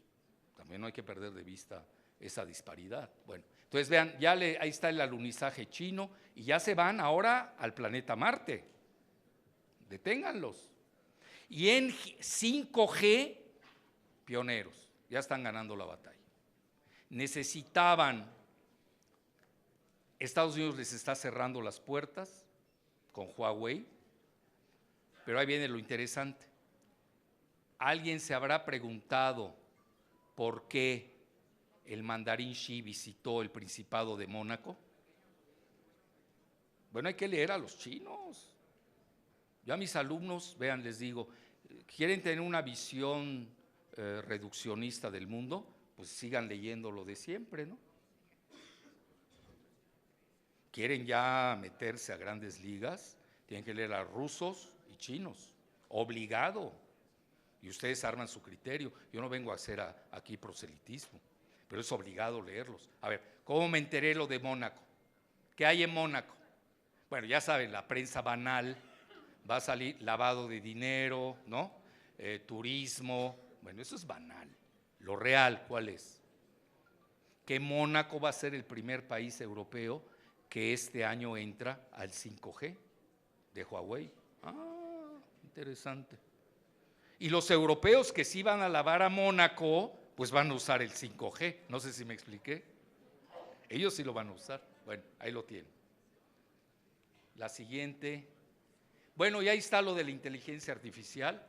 También no hay que perder de vista esa disparidad. Bueno, entonces vean, ahí está el alunizaje chino y ya se van ahora al planeta Marte. Deténganlos. Y en 5G, pioneros, ya están ganando la batalla. Necesitaban, Estados Unidos les está cerrando las puertas con Huawei, pero ahí viene lo interesante. ¿Alguien se habrá preguntado por qué el mandarín Xi visitó el Principado de Mónaco? Bueno, hay que leer a los chinos. Yo a mis alumnos, vean, les digo, ¿quieren tener una visión reduccionista del mundo? Pues sigan leyendo lo de siempre, ¿no? ¿Quieren ya meterse a grandes ligas? Tienen que leer a rusos y chinos, obligado. Y ustedes arman su criterio. Yo no vengo a hacer aquí proselitismo, pero es obligado leerlos. A ver, ¿cómo me enteré lo de Mónaco? ¿Qué hay en Mónaco? Bueno, ya saben, la prensa banal, va a salir lavado de dinero, ¿no? Turismo, bueno, eso es banal. Lo real, ¿cuál es? Que Mónaco va a ser el primer país europeo que este año entra al 5G de Huawei. Ah, interesante. Y los europeos que sí van a lavar a Mónaco, pues van a usar el 5G. No sé si me expliqué. Ellos sí lo van a usar. Bueno, ahí lo tienen. La siguiente. Bueno, y ahí está lo de la inteligencia artificial.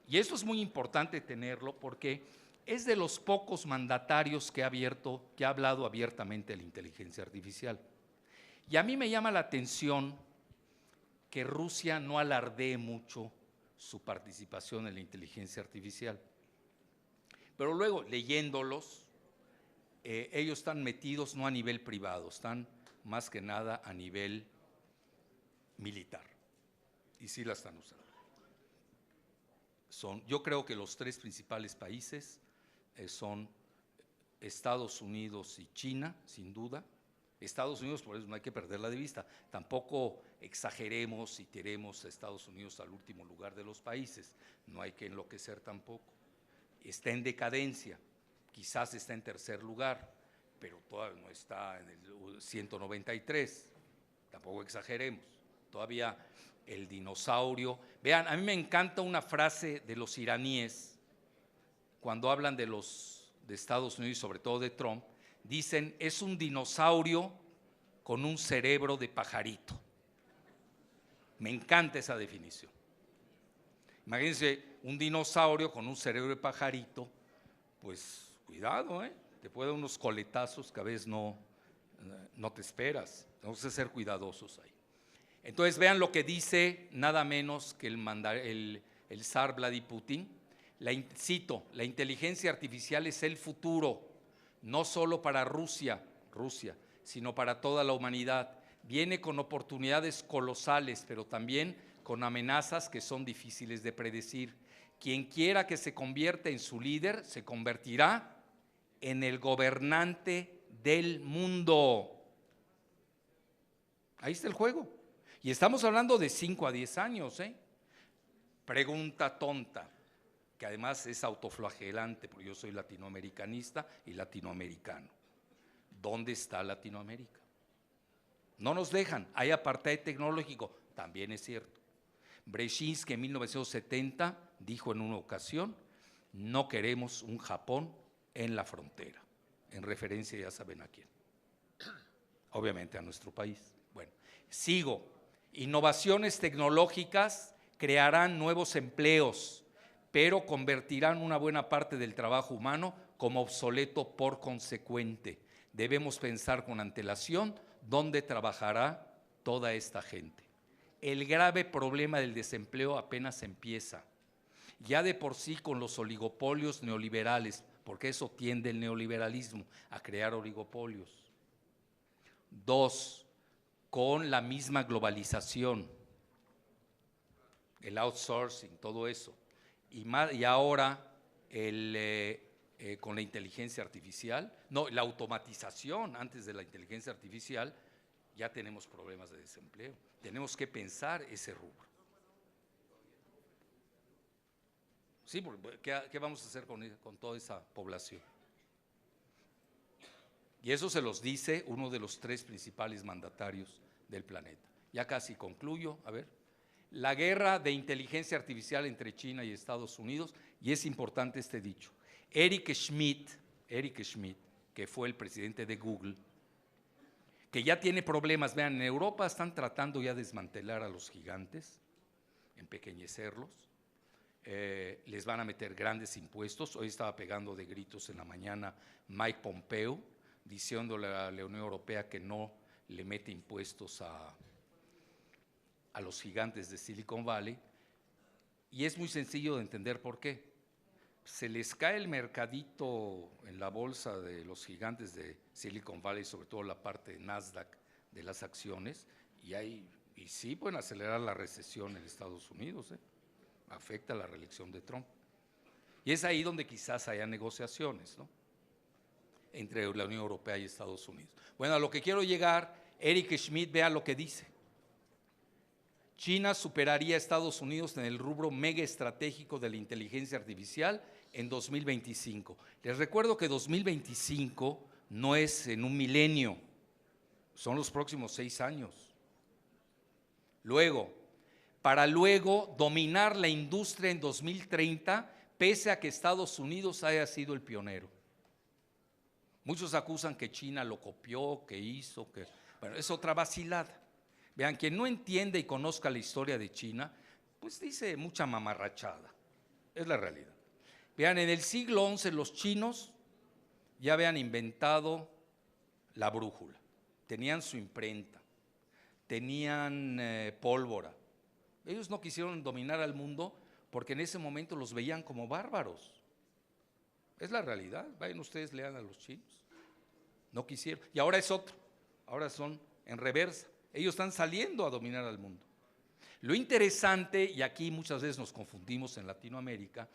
Y eso es muy importante tenerlo porque es de los pocos mandatarios que ha hablado abiertamente de la inteligencia artificial. Y a mí me llama la atención que Rusia no alardee mucho su participación en la inteligencia artificial. Pero luego, leyéndolos, ellos están metidos no a nivel privado, están más que nada a nivel militar. Y sí la están usando. Yo creo que los tres principales países son Estados Unidos y China, sin duda. Estados Unidos, por eso no hay que perderla de vista. Tampoco exageremos y tiremos a Estados Unidos al último lugar de los países. No hay que enloquecer tampoco. Está en decadencia, quizás está en tercer lugar, pero todavía no está en el 193. Tampoco exageremos. Todavía el dinosaurio. Vean, a mí me encanta una frase de los iraníes cuando hablan de Estados Unidos y sobre todo de Trump. Dicen, es un dinosaurio con un cerebro de pajarito. Me encanta esa definición. Imagínense un dinosaurio con un cerebro de pajarito, pues cuidado, te puede dar unos coletazos que a veces no te esperas. Tenemos que ser cuidadosos ahí. Entonces vean lo que dice nada menos que el zar Vladimir Putin. Cito, la inteligencia artificial es el futuro, no solo para Rusia, sino para toda la humanidad. Viene con oportunidades colosales, pero también con amenazas que son difíciles de predecir. Quien quiera que se convierta en su líder, se convertirá en el gobernante del mundo. Ahí está el juego. Y estamos hablando de 5 a 10 años, Pregunta tonta, que además es autoflagelante, porque yo soy latinoamericanista y latinoamericano. ¿Dónde está Latinoamérica? No nos dejan, hay apartheid tecnológico, también es cierto. Brzezinski en 1970 dijo en una ocasión, no queremos un Japón en la frontera, en referencia ya saben a quién, obviamente a nuestro país. Bueno, sigo, innovaciones tecnológicas crearán nuevos empleos, pero convertirán una buena parte del trabajo humano como obsoleto por consecuente. Debemos pensar con antelación dónde trabajará toda esta gente. El grave problema del desempleo apenas empieza. Ya de por sí con los oligopolios neoliberales, porque eso tiende el neoliberalismo, a crear oligopolios. 2, con la misma globalización, el outsourcing, todo eso. Y ahora con la inteligencia artificial, no, la automatización antes de la inteligencia artificial, ya tenemos problemas de desempleo. Tenemos que pensar ese rubro. Sí, ¿qué vamos a hacer con toda esa población? Y eso se los dice uno de los 3 principales mandatarios del planeta. Ya casi concluyo, a ver. La guerra de inteligencia artificial entre China y Estados Unidos, y es importante este dicho. Eric Schmidt, que fue el presidente de Google, que ya tiene problemas, vean, en Europa están tratando ya de desmantelar a los gigantes, empequeñecerlos, les van a meter grandes impuestos. Hoy estaba pegando de gritos en la mañana Mike Pompeo, diciéndole a la Unión Europea que no le mete impuestos a los gigantes de Silicon Valley, y es muy sencillo de entender por qué. Se les cae el mercadito en la bolsa de los gigantes de Silicon Valley, sobre todo la parte de Nasdaq de las acciones, y sí pueden acelerar la recesión en Estados Unidos, afecta la reelección de Trump. Y es ahí donde quizás haya negociaciones, ¿no?, entre la Unión Europea y Estados Unidos. Bueno, a lo que quiero llegar, Eric Schmidt, vea lo que dice. China superaría a Estados Unidos en el rubro mega estratégico de la inteligencia artificial en 2025. Les recuerdo que 2025 no es en un milenio, son los próximos 6 años. Para luego dominar la industria en 2030, pese a que Estados Unidos haya sido el pionero. Muchos acusan que China lo copió, que hizo, bueno, es otra vacilada. Vean, quien no entiende y conozca la historia de China, pues dice mucha mamarrachada, es la realidad. Vean, en el siglo XI los chinos ya habían inventado la brújula, tenían su imprenta, tenían pólvora. Ellos no quisieron dominar al mundo porque en ese momento los veían como bárbaros. Es la realidad, vayan ustedes, lean a los chinos. No quisieron, y ahora es otro, ahora son en reversa. Ellos están saliendo a dominar al mundo. Lo interesante, y aquí muchas veces nos confundimos en Latinoamérica,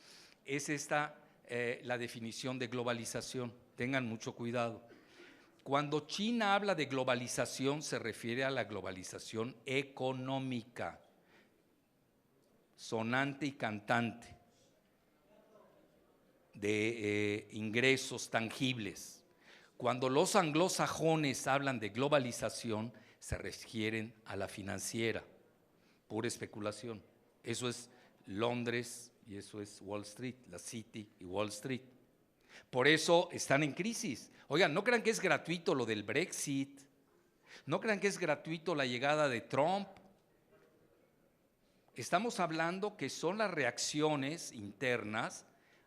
es la definición de globalización. Tengan mucho cuidado. Cuando China habla de globalización, se refiere a la globalización económica, sonante y cantante, de ingresos tangibles. Cuando los anglosajones hablan de globalización, se refieren a la financiera, pura especulación. Eso es Londres y eso es Wall Street, la City y Wall Street. Por eso están en crisis. Oigan, no crean que es gratuito lo del Brexit, no crean que es gratuito la llegada de Trump. Estamos hablando que son las reacciones internas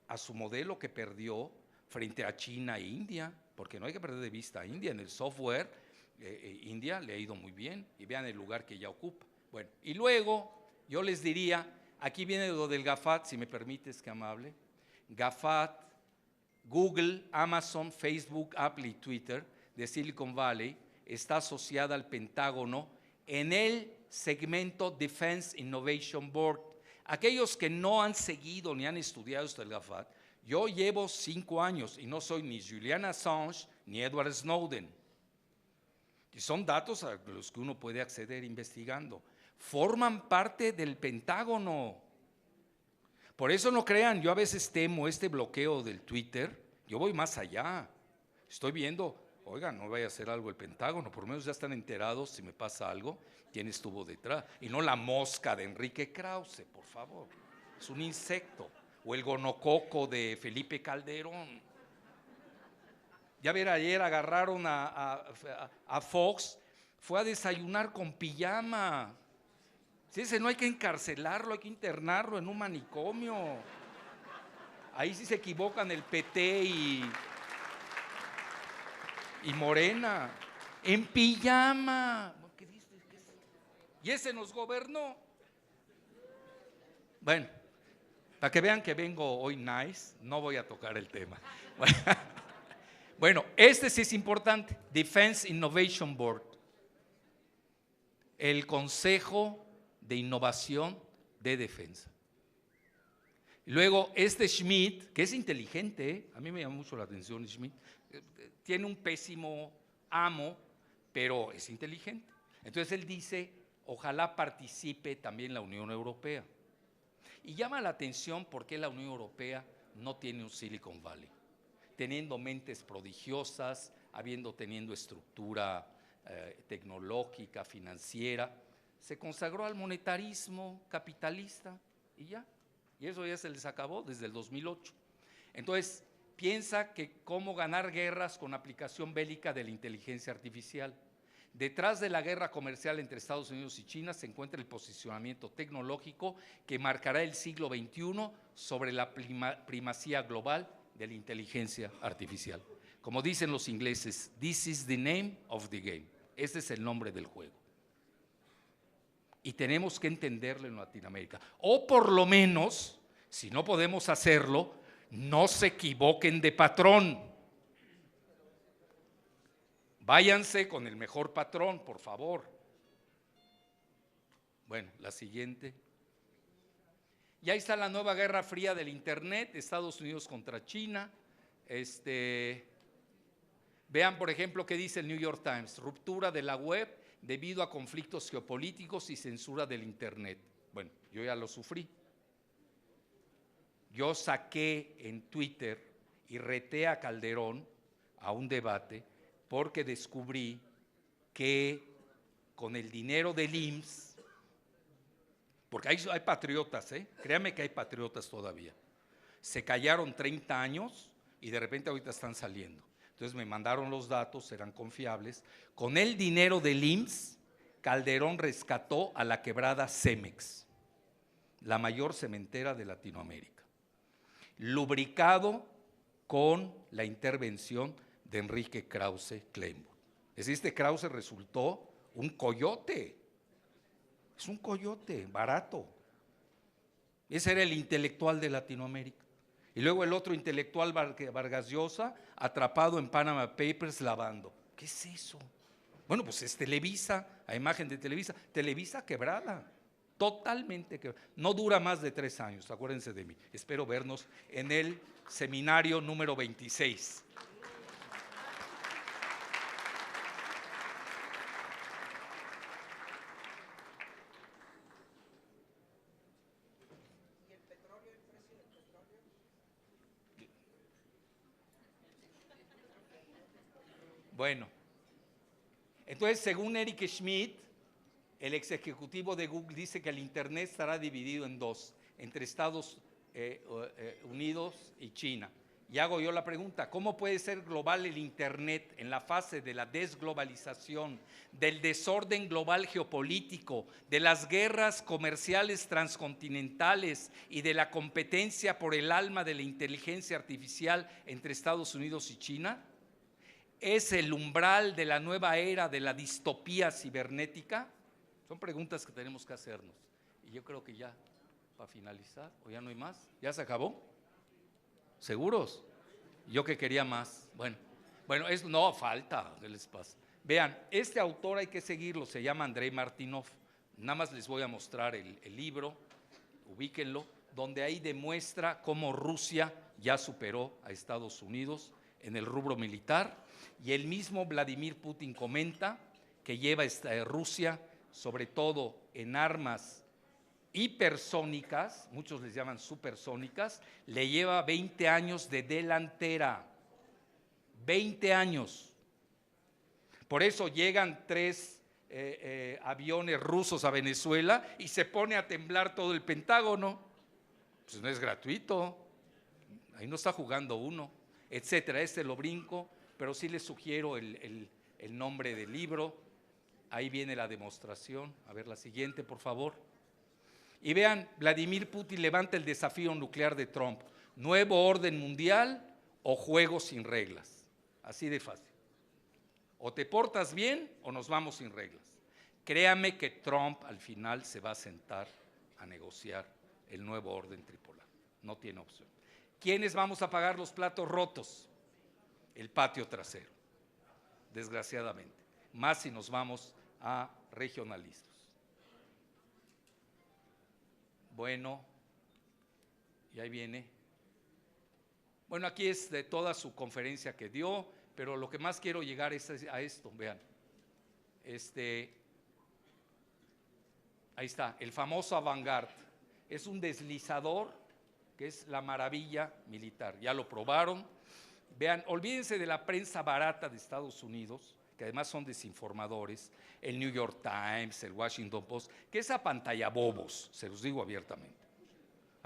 a su modelo que perdió frente a China e India, porque no hay que perder de vista a India en el software. India le ha ido muy bien y vean el lugar que ya ocupa. Bueno, y luego yo les diría, aquí viene lo del GAFAT, si me permites, que amable. GAFAT, Google, Amazon, Facebook, Apple y Twitter de Silicon Valley está asociada al Pentágono en el segmento Defense Innovation Board. Aquellos que no han seguido ni han estudiado esto del GAFAT, yo llevo 5 años y no soy ni Julian Assange ni Edward Snowden. Y son datos a los que uno puede acceder investigando. Forman parte del Pentágono. Por eso no crean, yo a veces temo este bloqueo del Twitter. Yo voy más allá. Estoy viendo Oiga, no vaya a hacer algo el Pentágono, por lo menos ya están enterados si me pasa algo, quién estuvo detrás. Y no la mosca de Enrique Krause, por favor. Es un insecto. O el gonococo de Felipe Calderón. Ya ver, ayer agarraron a Fox, fue a desayunar con pijama. Si ese no hay que encarcelarlo, hay que internarlo en un manicomio. Ahí sí se equivocan el PT y Morena, en pijama. ¿Qué dices? Y ese nos gobernó. Bueno, para que vean que vengo hoy nice, no voy a tocar el tema. Bueno, este sí es importante, Defense Innovation Board, el Consejo de Innovación de Defensa. Luego Schmidt, que es inteligente, a mí me llama mucho la atención Schmidt, tiene un pésimo amo, pero es inteligente. Entonces él dice, ojalá participe también la Unión Europea. Y llama la atención porque la Unión Europea no tiene un Silicon Valley, teniendo mentes prodigiosas, teniendo estructura tecnológica, financiera, se consagró al monetarismo capitalista y ya. Y eso ya se les acabó desde el 2008. Entonces, piensa que cómo ganar guerras con aplicación bélica de la inteligencia artificial. Detrás de la guerra comercial entre Estados Unidos y China se encuentra el posicionamiento tecnológico que marcará el siglo XXI sobre la primacía global de la inteligencia artificial. Como dicen los ingleses, this is the name of the game. Este es el nombre del juego. Y tenemos que entenderlo en Latinoamérica. O por lo menos, si no podemos hacerlo, no se equivoquen de patrón. Váyanse con el mejor patrón, por favor. Bueno, la siguiente. Y ahí está la nueva guerra fría del Internet, Estados Unidos contra China. Vean, por ejemplo, qué dice el New York Times: ruptura de la web debido a conflictos geopolíticos y censura del Internet. Bueno, yo ya lo sufrí. Yo saqué en Twitter y reté a Calderón a un debate porque descubrí que con el dinero del IMSS, porque hay patriotas, créanme que hay patriotas todavía, se callaron 30 años y de repente ahorita están saliendo. Entonces me mandaron los datos, eran confiables. Con el dinero del IMSS, Calderón rescató a la quebrada Cemex, la mayor cementera de Latinoamérica, lubricado con la intervención de Enrique Krause Kleinburg. Es decir, este Krause resultó un coyote, es un coyote barato. Ese era el intelectual de Latinoamérica. Y luego el otro intelectual, Vargas Llosa, atrapado en Panama Papers lavando. ¿Qué es eso? Bueno, pues es Televisa, a imagen de Televisa. Televisa quebrada, totalmente quebrada. No dura más de 3 años, acuérdense de mí. Espero vernos en el seminario número 26. Bueno, entonces según Eric Schmidt, el ex ejecutivo de Google dice que el Internet estará dividido en dos, entre Estados Unidos y China. Y hago yo la pregunta, ¿cómo puede ser global el Internet en la fase de la desglobalización, del desorden global geopolítico, de las guerras comerciales transcontinentales y de la competencia por el alma de la inteligencia artificial entre Estados Unidos y China? ¿Es el umbral de la nueva era de la distopía cibernética? Son preguntas que tenemos que hacernos. Y yo creo que ya, para finalizar, ¿o ya no hay más? ¿Ya se acabó? ¿Seguros? Yo que quería más. Bueno, eso no falta, ¿qué les pasa? Vean, este autor hay que seguirlo, se llama Andrei Martynov. Nada más les voy a mostrar el libro, ubíquenlo, donde ahí demuestra cómo Rusia ya superó a Estados Unidos en el rubro militar. Y el mismo Vladimir Putin comenta que lleva Rusia, sobre todo en armas hipersónicas, muchos les llaman supersónicas, le lleva 20 años de delantera, 20 años. Por eso llegan 3 aviones rusos a Venezuela y se pone a temblar todo el Pentágono. Pues no es gratuito, ahí no está jugando uno, etcétera. Este lo brinco, pero sí les sugiero el nombre del libro. Ahí viene la demostración. A ver la siguiente, por favor. Y vean, Vladimir Putin levanta el desafío nuclear de Trump. Nuevo orden mundial o juego sin reglas. Así de fácil. O te portas bien o nos vamos sin reglas. Créame que Trump al final se va a sentar a negociar el nuevo orden tripolar. No tiene opción. ¿Quiénes vamos a pagar los platos rotos? El patio trasero, desgraciadamente. Más si nos vamos a regionalistas. Bueno, y ahí viene. Bueno, aquí es de toda su conferencia que dio, pero lo que más quiero llegar es a esto, vean. Ahí está, el famoso Avangard. Es un deslizador que es la maravilla militar. Ya lo probaron. Vean, olvídense de la prensa barata de Estados Unidos, que además son desinformadores, el New York Times, el Washington Post, que es a pantalla bobos, se los digo abiertamente.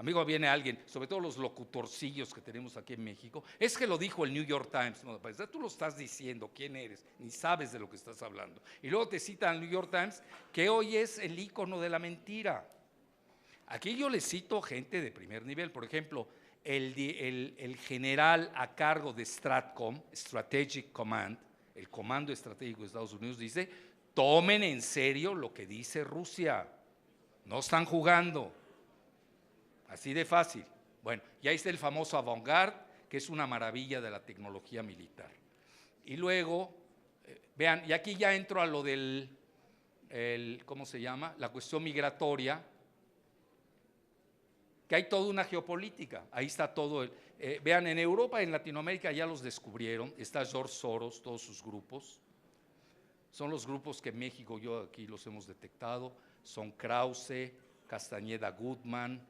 Amigo, viene alguien, sobre todo los locutorcillos que tenemos aquí en México, es que lo dijo el New York Times. No, pues, tú lo estás diciendo, ¿quién eres? Ni sabes de lo que estás hablando. Y luego te citan el New York Times, que hoy es el ícono de la mentira. Aquí yo les cito gente de primer nivel, por ejemplo, el general a cargo de Stratcom, Strategic Command, el Comando Estratégico de Estados Unidos, dice: tomen en serio lo que dice Rusia, no están jugando, así de fácil. Bueno, y ahí está el famoso Avangard, que es una maravilla de la tecnología militar. Y luego, vean, y aquí ya entro a lo del, ¿cómo se llama? La cuestión migratoria, que hay toda una geopolítica, ahí está todo. Vean, en Europa, en Latinoamérica ya los descubrieron, está George Soros, todos sus grupos, son los grupos que en México, yo aquí los hemos detectado, son Krause, Castañeda Goodman,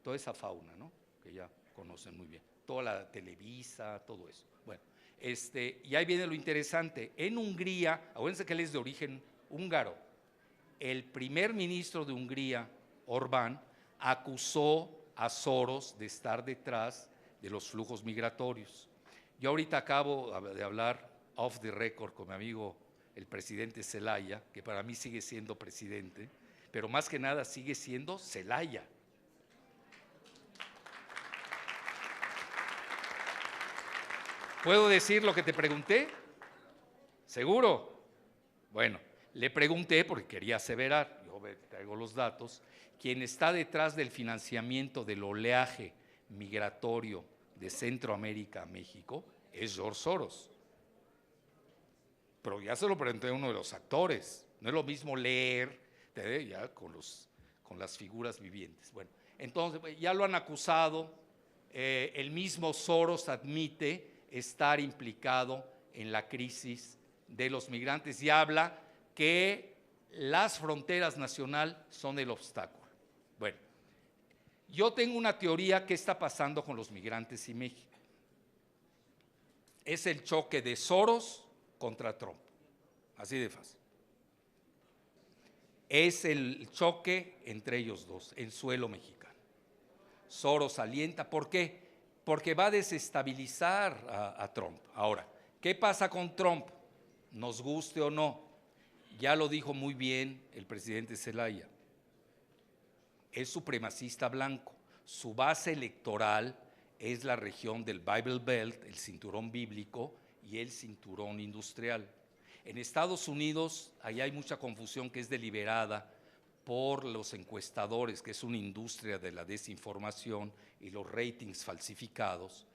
toda esa fauna, ¿no? Que ya conocen muy bien, toda la Televisa, todo eso. Bueno, y ahí viene lo interesante, en Hungría, acuérdense que él es de origen húngaro, el primer ministro de Hungría, Orbán, acusó a Soros de estar detrás de los flujos migratorios. Yo ahorita acabo de hablar off the record con mi amigo el presidente Zelaya, que para mí sigue siendo presidente, pero más que nada sigue siendo Zelaya. ¿Puedo decir lo que te pregunté? ¿Seguro? Bueno, le pregunté porque quería aseverar, yo traigo los datos, quien está detrás del financiamiento del oleaje migratorio de Centroamérica a México es George Soros. Pero ya se lo pregunté a uno de los actores, no es lo mismo leer ya con las figuras vivientes. Bueno, entonces ya lo han acusado, el mismo Soros admite estar implicado en la crisis de los migrantes y habla que las fronteras nacionales son el obstáculo. Bueno, yo tengo una teoría que está pasando con los migrantes y México. Es el choque de Soros contra Trump, así de fácil. Es el choque entre ellos dos en suelo mexicano. Soros alienta, ¿por qué? Porque va a desestabilizar a Trump. Ahora, ¿qué pasa con Trump? Nos guste o no, ya lo dijo muy bien el presidente Zelaya, es supremacista blanco, su base electoral es la región del Bible Belt, el cinturón bíblico y el cinturón industrial. En Estados Unidos, ahí hay mucha confusión que es deliberada por los encuestadores, que es una industria de la desinformación y los ratings falsificados.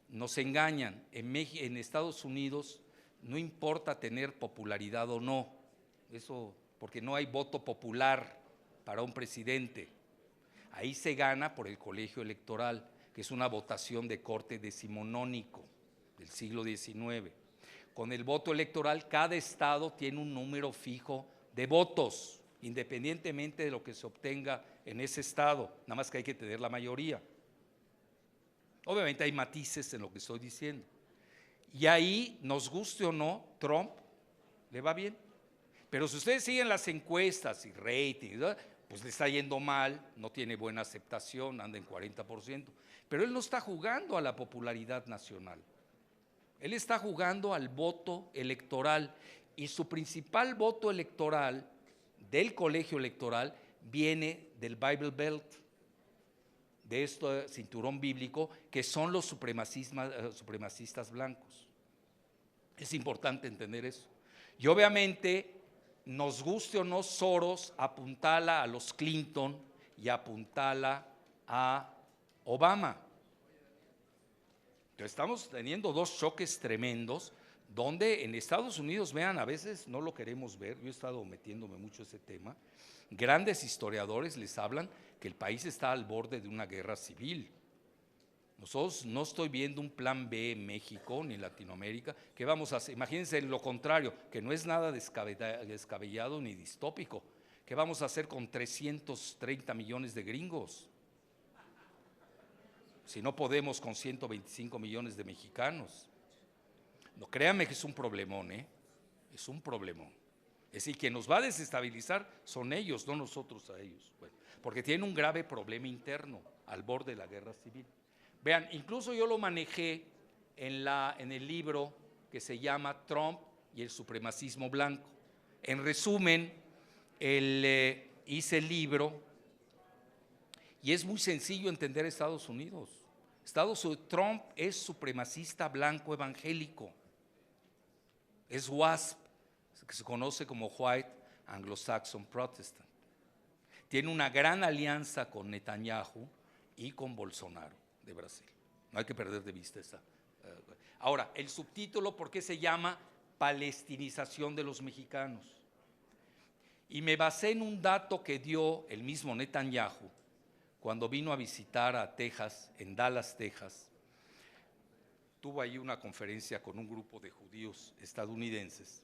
Nos engañan, en Estados Unidos no importa tener popularidad o no, eso porque no hay voto popular para un presidente. Ahí se gana por el colegio electoral, que es una votación de corte decimonónico del siglo XIX. Con el voto electoral, cada estado tiene un número fijo de votos, independientemente de lo que se obtenga en ese estado, nada más que hay que tener la mayoría. Obviamente hay matices en lo que estoy diciendo. Y ahí, nos guste o no, Trump le va bien. Pero si ustedes siguen las encuestas y ratings, ¿verdad?, pues le está yendo mal, no tiene buena aceptación, anda en 40%. Pero él no está jugando a la popularidad nacional. Él está jugando al voto electoral, y su principal voto electoral del colegio electoral viene del Bible Belt, de este cinturón bíblico, que son los supremacistas blancos. Es importante entender eso. Y obviamente, nos guste o no, Soros apuntala a los Clinton y apuntala a Obama. Entonces, estamos teniendo dos choques tremendos, donde en Estados Unidos, vean, a veces no lo queremos ver, yo he estado metiéndome mucho en ese tema, grandes historiadores les hablan que el país está al borde de una guerra civil. Nosotros no estoy viendo un plan B en México ni en Latinoamérica. ¿Qué vamos a hacer? Imagínense lo contrario, que no es nada descabellado ni distópico. ¿Qué vamos a hacer con 330 millones de gringos? Si no podemos con 125 millones de mexicanos. No, créanme que es un problemón, es un problemón. Es decir, quien nos va a desestabilizar son ellos, no nosotros a ellos. Bueno, porque tienen un grave problema interno al borde de la guerra civil. Vean, incluso yo lo manejé en el libro que se llama Trump y el supremacismo blanco. En resumen, hice el libro y es muy sencillo entender Estados Unidos. Trump es supremacista blanco evangélico, es WASP, que se conoce como White Anglo-Saxon Protestant. Tiene una gran alianza con Netanyahu y con Bolsonaro de Brasil. No hay que perder de vista esa. Ahora, el subtítulo, ¿por qué se llama Palestinización de los mexicanos? Y me basé en un dato que dio el mismo Netanyahu cuando vino a visitar a Texas, en Dallas, Texas. Tuvo ahí una conferencia con un grupo de judíos estadounidenses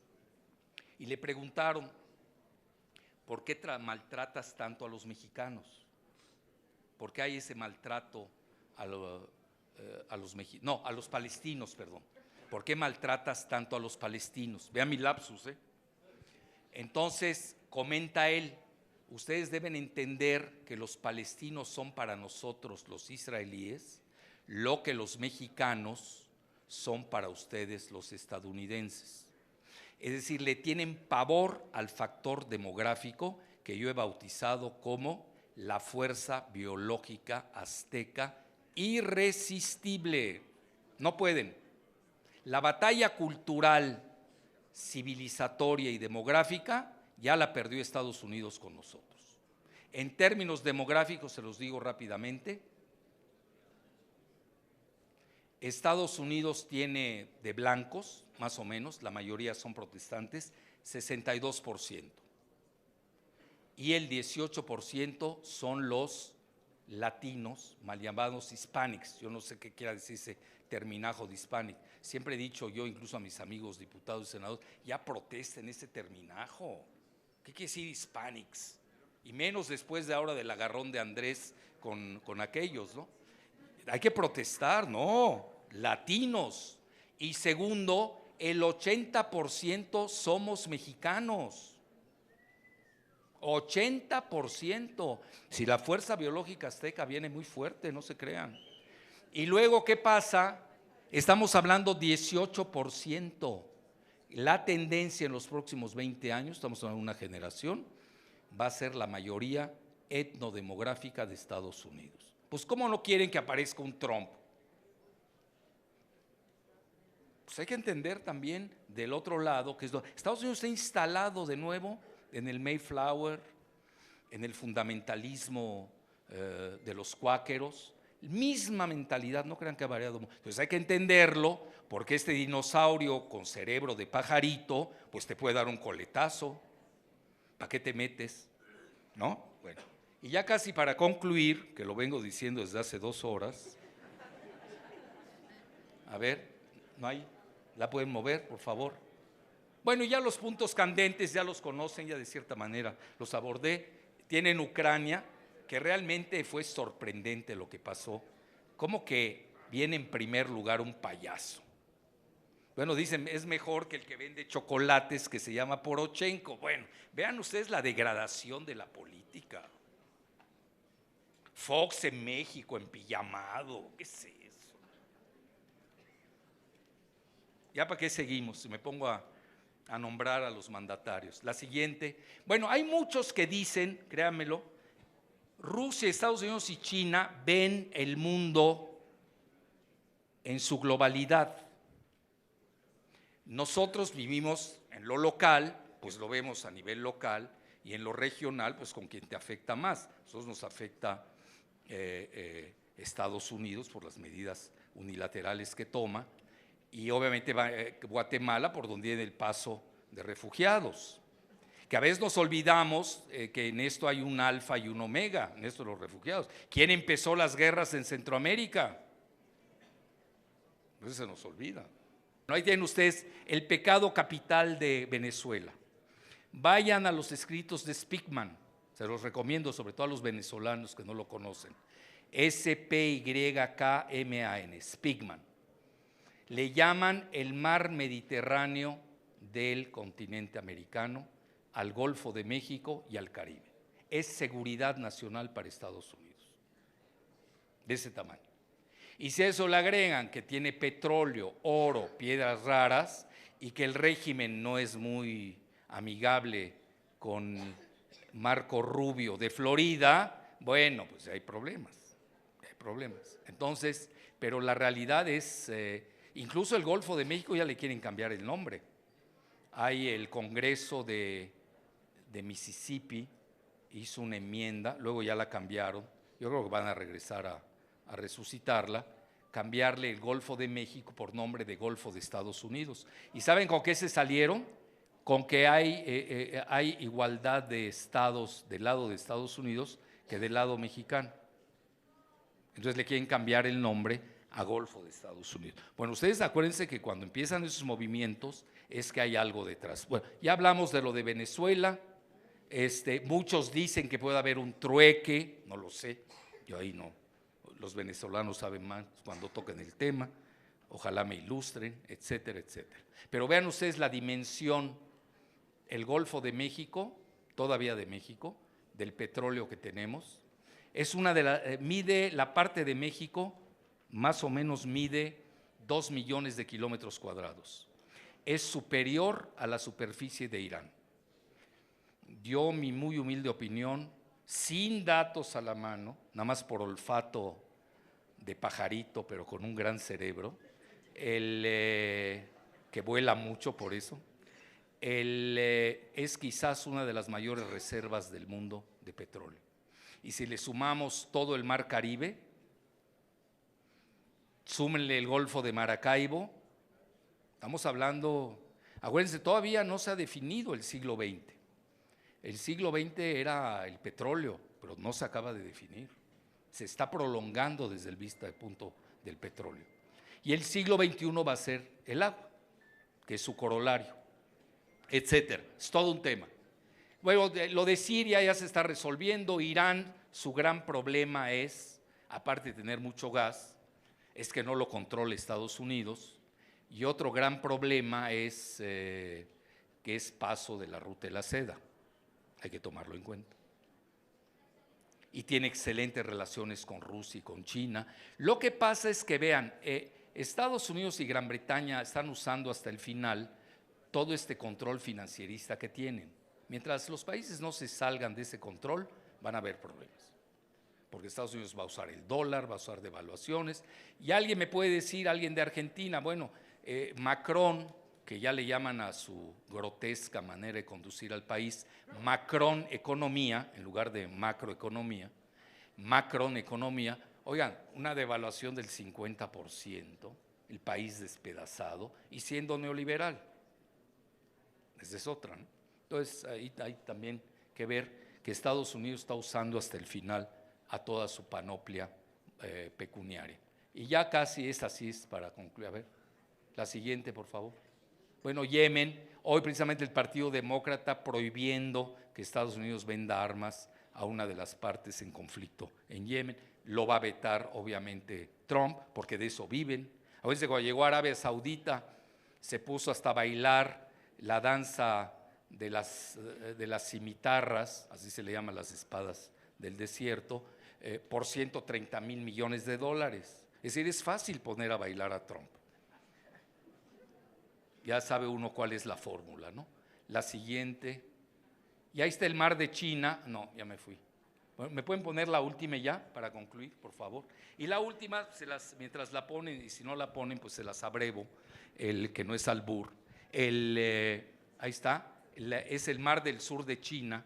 y le preguntaron: ¿por qué maltratas tanto a los mexicanos? ¿Por qué hay ese maltrato a los palestinos, perdón? ¿Por qué maltratas tanto a los palestinos? Vean mi lapsus, Entonces, comenta él: ustedes deben entender que los palestinos son para nosotros, los israelíes, lo que los mexicanos son para ustedes, los estadounidenses. Es decir, le tienen pavor al factor demográfico que yo he bautizado como la fuerza biológica azteca irresistible. No pueden. La batalla cultural, civilizatoria y demográfica ya la perdió Estados Unidos con nosotros. En términos demográficos, se los digo rápidamente, Estados Unidos tiene de blancos, más o menos, la mayoría son protestantes, 62%. Y el 18% son los latinos, mal llamados hispanics. Yo no sé qué quiera decir ese terminajo de hispanic. Siempre he dicho yo, incluso a mis amigos diputados y senadores, ya protesten ese terminajo. ¿Qué quiere decir hispanics? Y menos después de ahora del agarrón de Andrés con aquellos, ¿no? Hay que protestar, no, latinos. Y segundo, el 80% somos mexicanos. 80%. Si la fuerza biológica azteca viene muy fuerte, no se crean. Y luego, ¿qué pasa? Estamos hablando 18%. La tendencia en los próximos 20 años, estamos hablando de una generación, va a ser la mayoría etnodemográfica de Estados Unidos. Pues ¿cómo no quieren que aparezca un Trump? Pues hay que entender también del otro lado que Estados Unidos está instalado de nuevo en el Mayflower, en el fundamentalismo de los cuáqueros, misma mentalidad, no crean que ha variado. Entonces hay que entenderlo, porque este dinosaurio con cerebro de pajarito, pues te puede dar un coletazo. ¿Para qué te metes? ¿No? Bueno, y ya casi para concluir, que lo vengo diciendo desde hace 2 horas. A ver, ¿no hay? ¿La pueden mover, por favor? Bueno, ya los puntos candentes ya los conocen, ya de cierta manera los abordé. Tienen Ucrania, que realmente fue sorprendente lo que pasó. ¿Cómo que viene en primer lugar un payaso? Bueno, dicen, es mejor que el que vende chocolates que se llama Porochenko. Bueno, vean ustedes la degradación de la política. Fox en México, en pijamado, ¿qué es eso? ¿Ya para qué seguimos? Me pongo a nombrar a los mandatarios. La siguiente. Bueno, hay muchos que dicen, créanmelo, Rusia, Estados Unidos y China ven el mundo en su globalidad. Nosotros vivimos en lo local, pues lo vemos a nivel local, y en lo regional, pues con quien te afecta más. A nosotros nos afecta Estados Unidos por las medidas unilaterales que toma, y obviamente Guatemala por donde viene el paso de refugiados. Que a veces nos olvidamos que en esto hay un alfa y un omega, en esto de los refugiados. ¿Quién empezó las guerras en Centroamérica? Eso se nos olvida. Ahí tienen ustedes el pecado capital de Venezuela. Vayan a los escritos de Speakman, se los recomiendo, sobre todo a los venezolanos que no lo conocen. S-P-Y-K-M-A-N, Speakman. Le llaman el mar Mediterráneo del continente americano, al Golfo de México y al Caribe. Es seguridad nacional para Estados Unidos, de ese tamaño. Y si a eso le agregan que tiene petróleo, oro, piedras raras, y que el régimen no es muy amigable con Marco Rubio de Florida, bueno, pues hay problemas, hay problemas. Entonces, pero la realidad es, incluso el Golfo de México ya le quieren cambiar el nombre. Hay el Congreso de Mississippi, hizo una enmienda, luego ya la cambiaron, yo creo que van a regresar a resucitarla, cambiarle el Golfo de México por nombre de Golfo de Estados Unidos. ¿Y saben con qué se salieron? Con que hay igualdad de estados del lado de Estados Unidos que del lado mexicano. Entonces le quieren cambiar el nombre a Golfo de Estados Unidos. Bueno, ustedes acuérdense que cuando empiezan esos movimientos es que hay algo detrás. Bueno, ya hablamos de lo de Venezuela, muchos dicen que puede haber un trueque, no lo sé, yo ahí no. Los venezolanos saben más cuando toquen el tema, ojalá me ilustren, etcétera, etcétera. Pero vean ustedes la dimensión, el Golfo de México, todavía de México, del petróleo que tenemos, es mide la parte de México, más o menos mide 2 millones de kilómetros cuadrados. Es superior a la superficie de Irán. Yo, mi muy humilde opinión, sin datos a la mano, nada más por olfato de pajarito, pero con un gran cerebro, que vuela mucho por eso, es quizás una de las mayores reservas del mundo de petróleo. Y si le sumamos todo el mar Caribe, súmenle el Golfo de Maracaibo, estamos hablando, acuérdense, todavía no se ha definido el siglo XX. El siglo XX era el petróleo, pero no se acaba de definir. Se está prolongando desde el punto del petróleo. Y el siglo XXI va a ser el agua, que es su corolario, etcétera. Es todo un tema. Bueno, lo de Siria ya se está resolviendo. Irán, su gran problema es, aparte de tener mucho gas, es que no lo controla Estados Unidos. Y otro gran problema es que es paso de la ruta de la seda. Hay que tomarlo en cuenta. Y tiene excelentes relaciones con Rusia y con China. Lo que pasa es que, vean, Estados Unidos y Gran Bretaña están usando hasta el final todo este control financierista que tienen. Mientras los países no se salgan de ese control, van a haber problemas. Porque Estados Unidos va a usar el dólar, va a usar devaluaciones. Y alguien me puede decir, alguien de Argentina, bueno, Macron, que ya le llaman a su grotesca manera de conducir al país, Macron economía, en lugar de macroeconomía, Macron economía, oigan, una devaluación del 50%, el país despedazado y siendo neoliberal. Esa es otra, ¿no? Entonces, ahí hay también que ver que Estados Unidos está usando hasta el final a toda su panoplia pecuniaria. Y ya casi es así, es para concluir. A ver, la siguiente, por favor. Bueno, Yemen, hoy precisamente el Partido Demócrata prohibiendo que Estados Unidos venda armas a una de las partes en conflicto en Yemen. Lo va a vetar, obviamente, Trump, porque de eso viven. A veces cuando llegó a Arabia Saudita, se puso hasta a bailar la danza de las cimitarras, así se le llaman las espadas del desierto, por 130,000 millones de dólares. Es decir, es fácil poner a bailar a Trump. Ya sabe uno cuál es la fórmula, ¿no? La siguiente. Y ahí está el mar de China. No, ya me fui. Bueno, ¿me pueden poner la última ya para concluir, por favor? Y la última, mientras la ponen, y si no la ponen, pues se las abrevo, el que no es albur. Ahí está, es el mar del sur de China.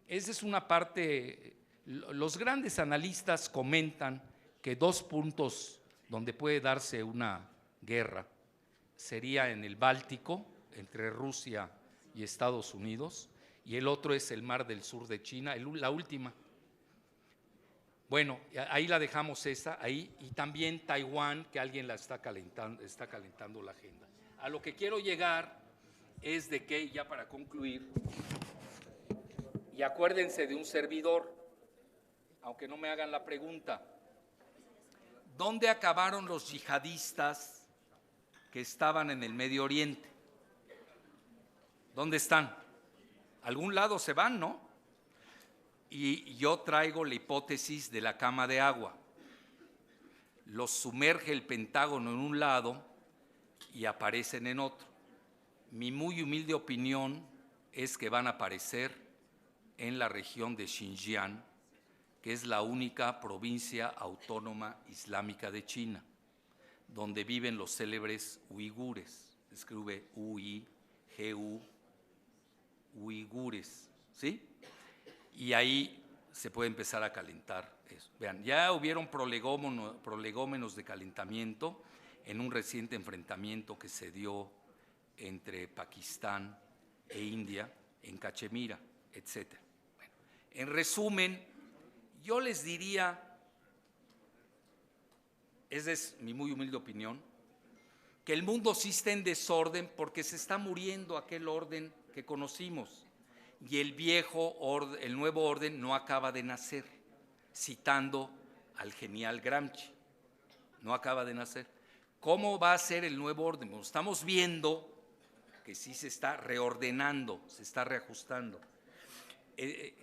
Esa es una parte, los grandes analistas comentan que 2 puntos donde puede darse una guerra sería en el Báltico, entre Rusia y Estados Unidos, y el otro es el mar del sur de China, la última. Bueno, ahí la dejamos esa, ahí, y también Taiwán, que alguien la está calentando la agenda. A lo que quiero llegar es de que, ya para concluir, y acuérdense de un servidor, aunque no me hagan la pregunta, ¿dónde acabaron los yihadistas que estaban en el Medio Oriente? ¿Dónde están? A algún lado se van, ¿no? Y yo traigo la hipótesis de la cama de agua. Los sumerge el Pentágono en un lado y aparecen en otro. Mi muy humilde opinión es que van a aparecer en la región de Xinjiang, que es la única provincia autónoma islámica de China, donde viven los célebres uigures, escribe U-I-G-U, uigures, ¿sí? Y ahí se puede empezar a calentar eso. Vean, ya hubieron prolegómenos de calentamiento en un reciente enfrentamiento que se dio entre Pakistán e India en Cachemira, etc. Bueno, en resumen, yo les diría, esa es mi muy humilde opinión, que el mundo sí está en desorden porque se está muriendo aquel orden que conocimos y el nuevo orden no acaba de nacer, citando al genial Gramsci, no acaba de nacer. ¿Cómo va a ser el nuevo orden? Bueno, estamos viendo que sí se está reordenando, se está reajustando.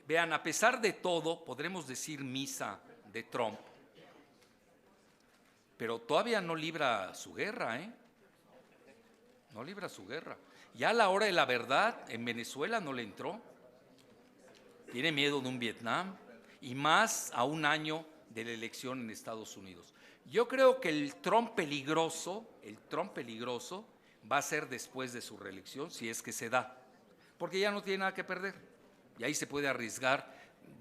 Vean, a pesar de todo, podremos decir misa de Trump, pero todavía no libra su guerra, no libra su guerra. Ya a la hora de la verdad, en Venezuela no le entró. Tiene miedo de un Vietnam y más a un año de la elección en Estados Unidos. Yo creo que el Trump peligroso va a ser después de su reelección, si es que se da, porque ya no tiene nada que perder. Y ahí se puede arriesgar,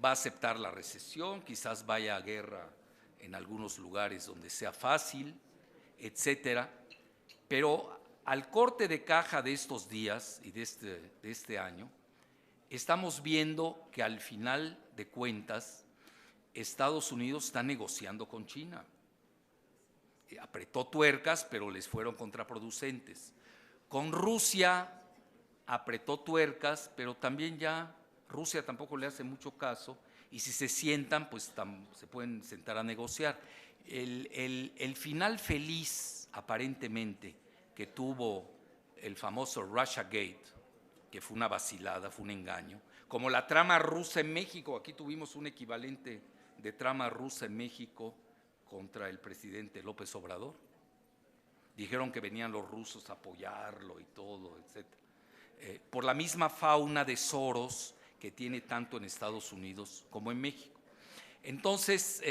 va a aceptar la recesión, quizás vaya a guerra en algunos lugares donde sea fácil, etcétera. Pero al corte de caja de estos días y de este año, estamos viendo que al final de cuentas Estados Unidos está negociando con China. Apretó tuercas, pero les fueron contraproducentes. Con Rusia apretó tuercas, pero también ya Rusia tampoco le hace mucho caso, y si se sientan, pues se pueden sentar a negociar. El final feliz, aparentemente, que tuvo el famoso Russiagate, que fue una vacilada, fue un engaño, como la trama rusa en México. Aquí tuvimos un equivalente de trama rusa en México contra el presidente López Obrador. Dijeron que venían los rusos a apoyarlo y todo, etc. Por la misma fauna de Soros que tiene tanto en Estados Unidos como en México. Entonces,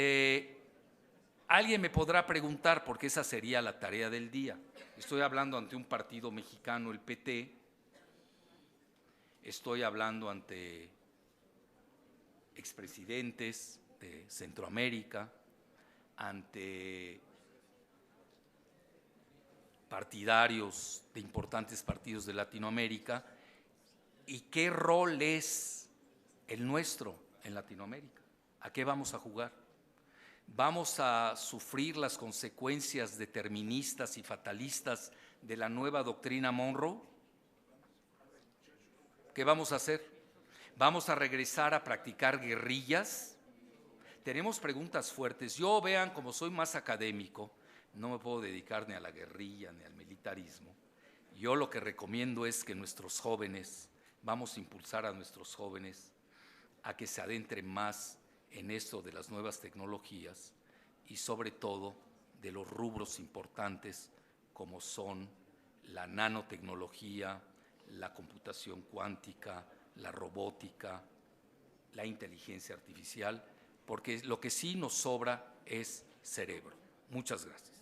alguien me podrá preguntar, porque esa sería la tarea del día. Estoy hablando ante un partido mexicano, el PT, estoy hablando ante expresidentes de Centroamérica, ante partidarios de importantes partidos de Latinoamérica, y qué rol es el nuestro en Latinoamérica. ¿A qué vamos a jugar? ¿Vamos a sufrir las consecuencias deterministas y fatalistas de la nueva doctrina Monroe? ¿Qué vamos a hacer? ¿Vamos a regresar a practicar guerrillas? Tenemos preguntas fuertes. Yo, vean, como soy más académico, no me puedo dedicar ni a la guerrilla ni al militarismo. Yo lo que recomiendo es que nuestros jóvenes, vamos a impulsar a nuestros jóvenes a que se adentren más en esto de las nuevas tecnologías y sobre todo de los rubros importantes como son la nanotecnología, la computación cuántica, la robótica, la inteligencia artificial, porque lo que sí nos sobra es cerebro. Muchas gracias.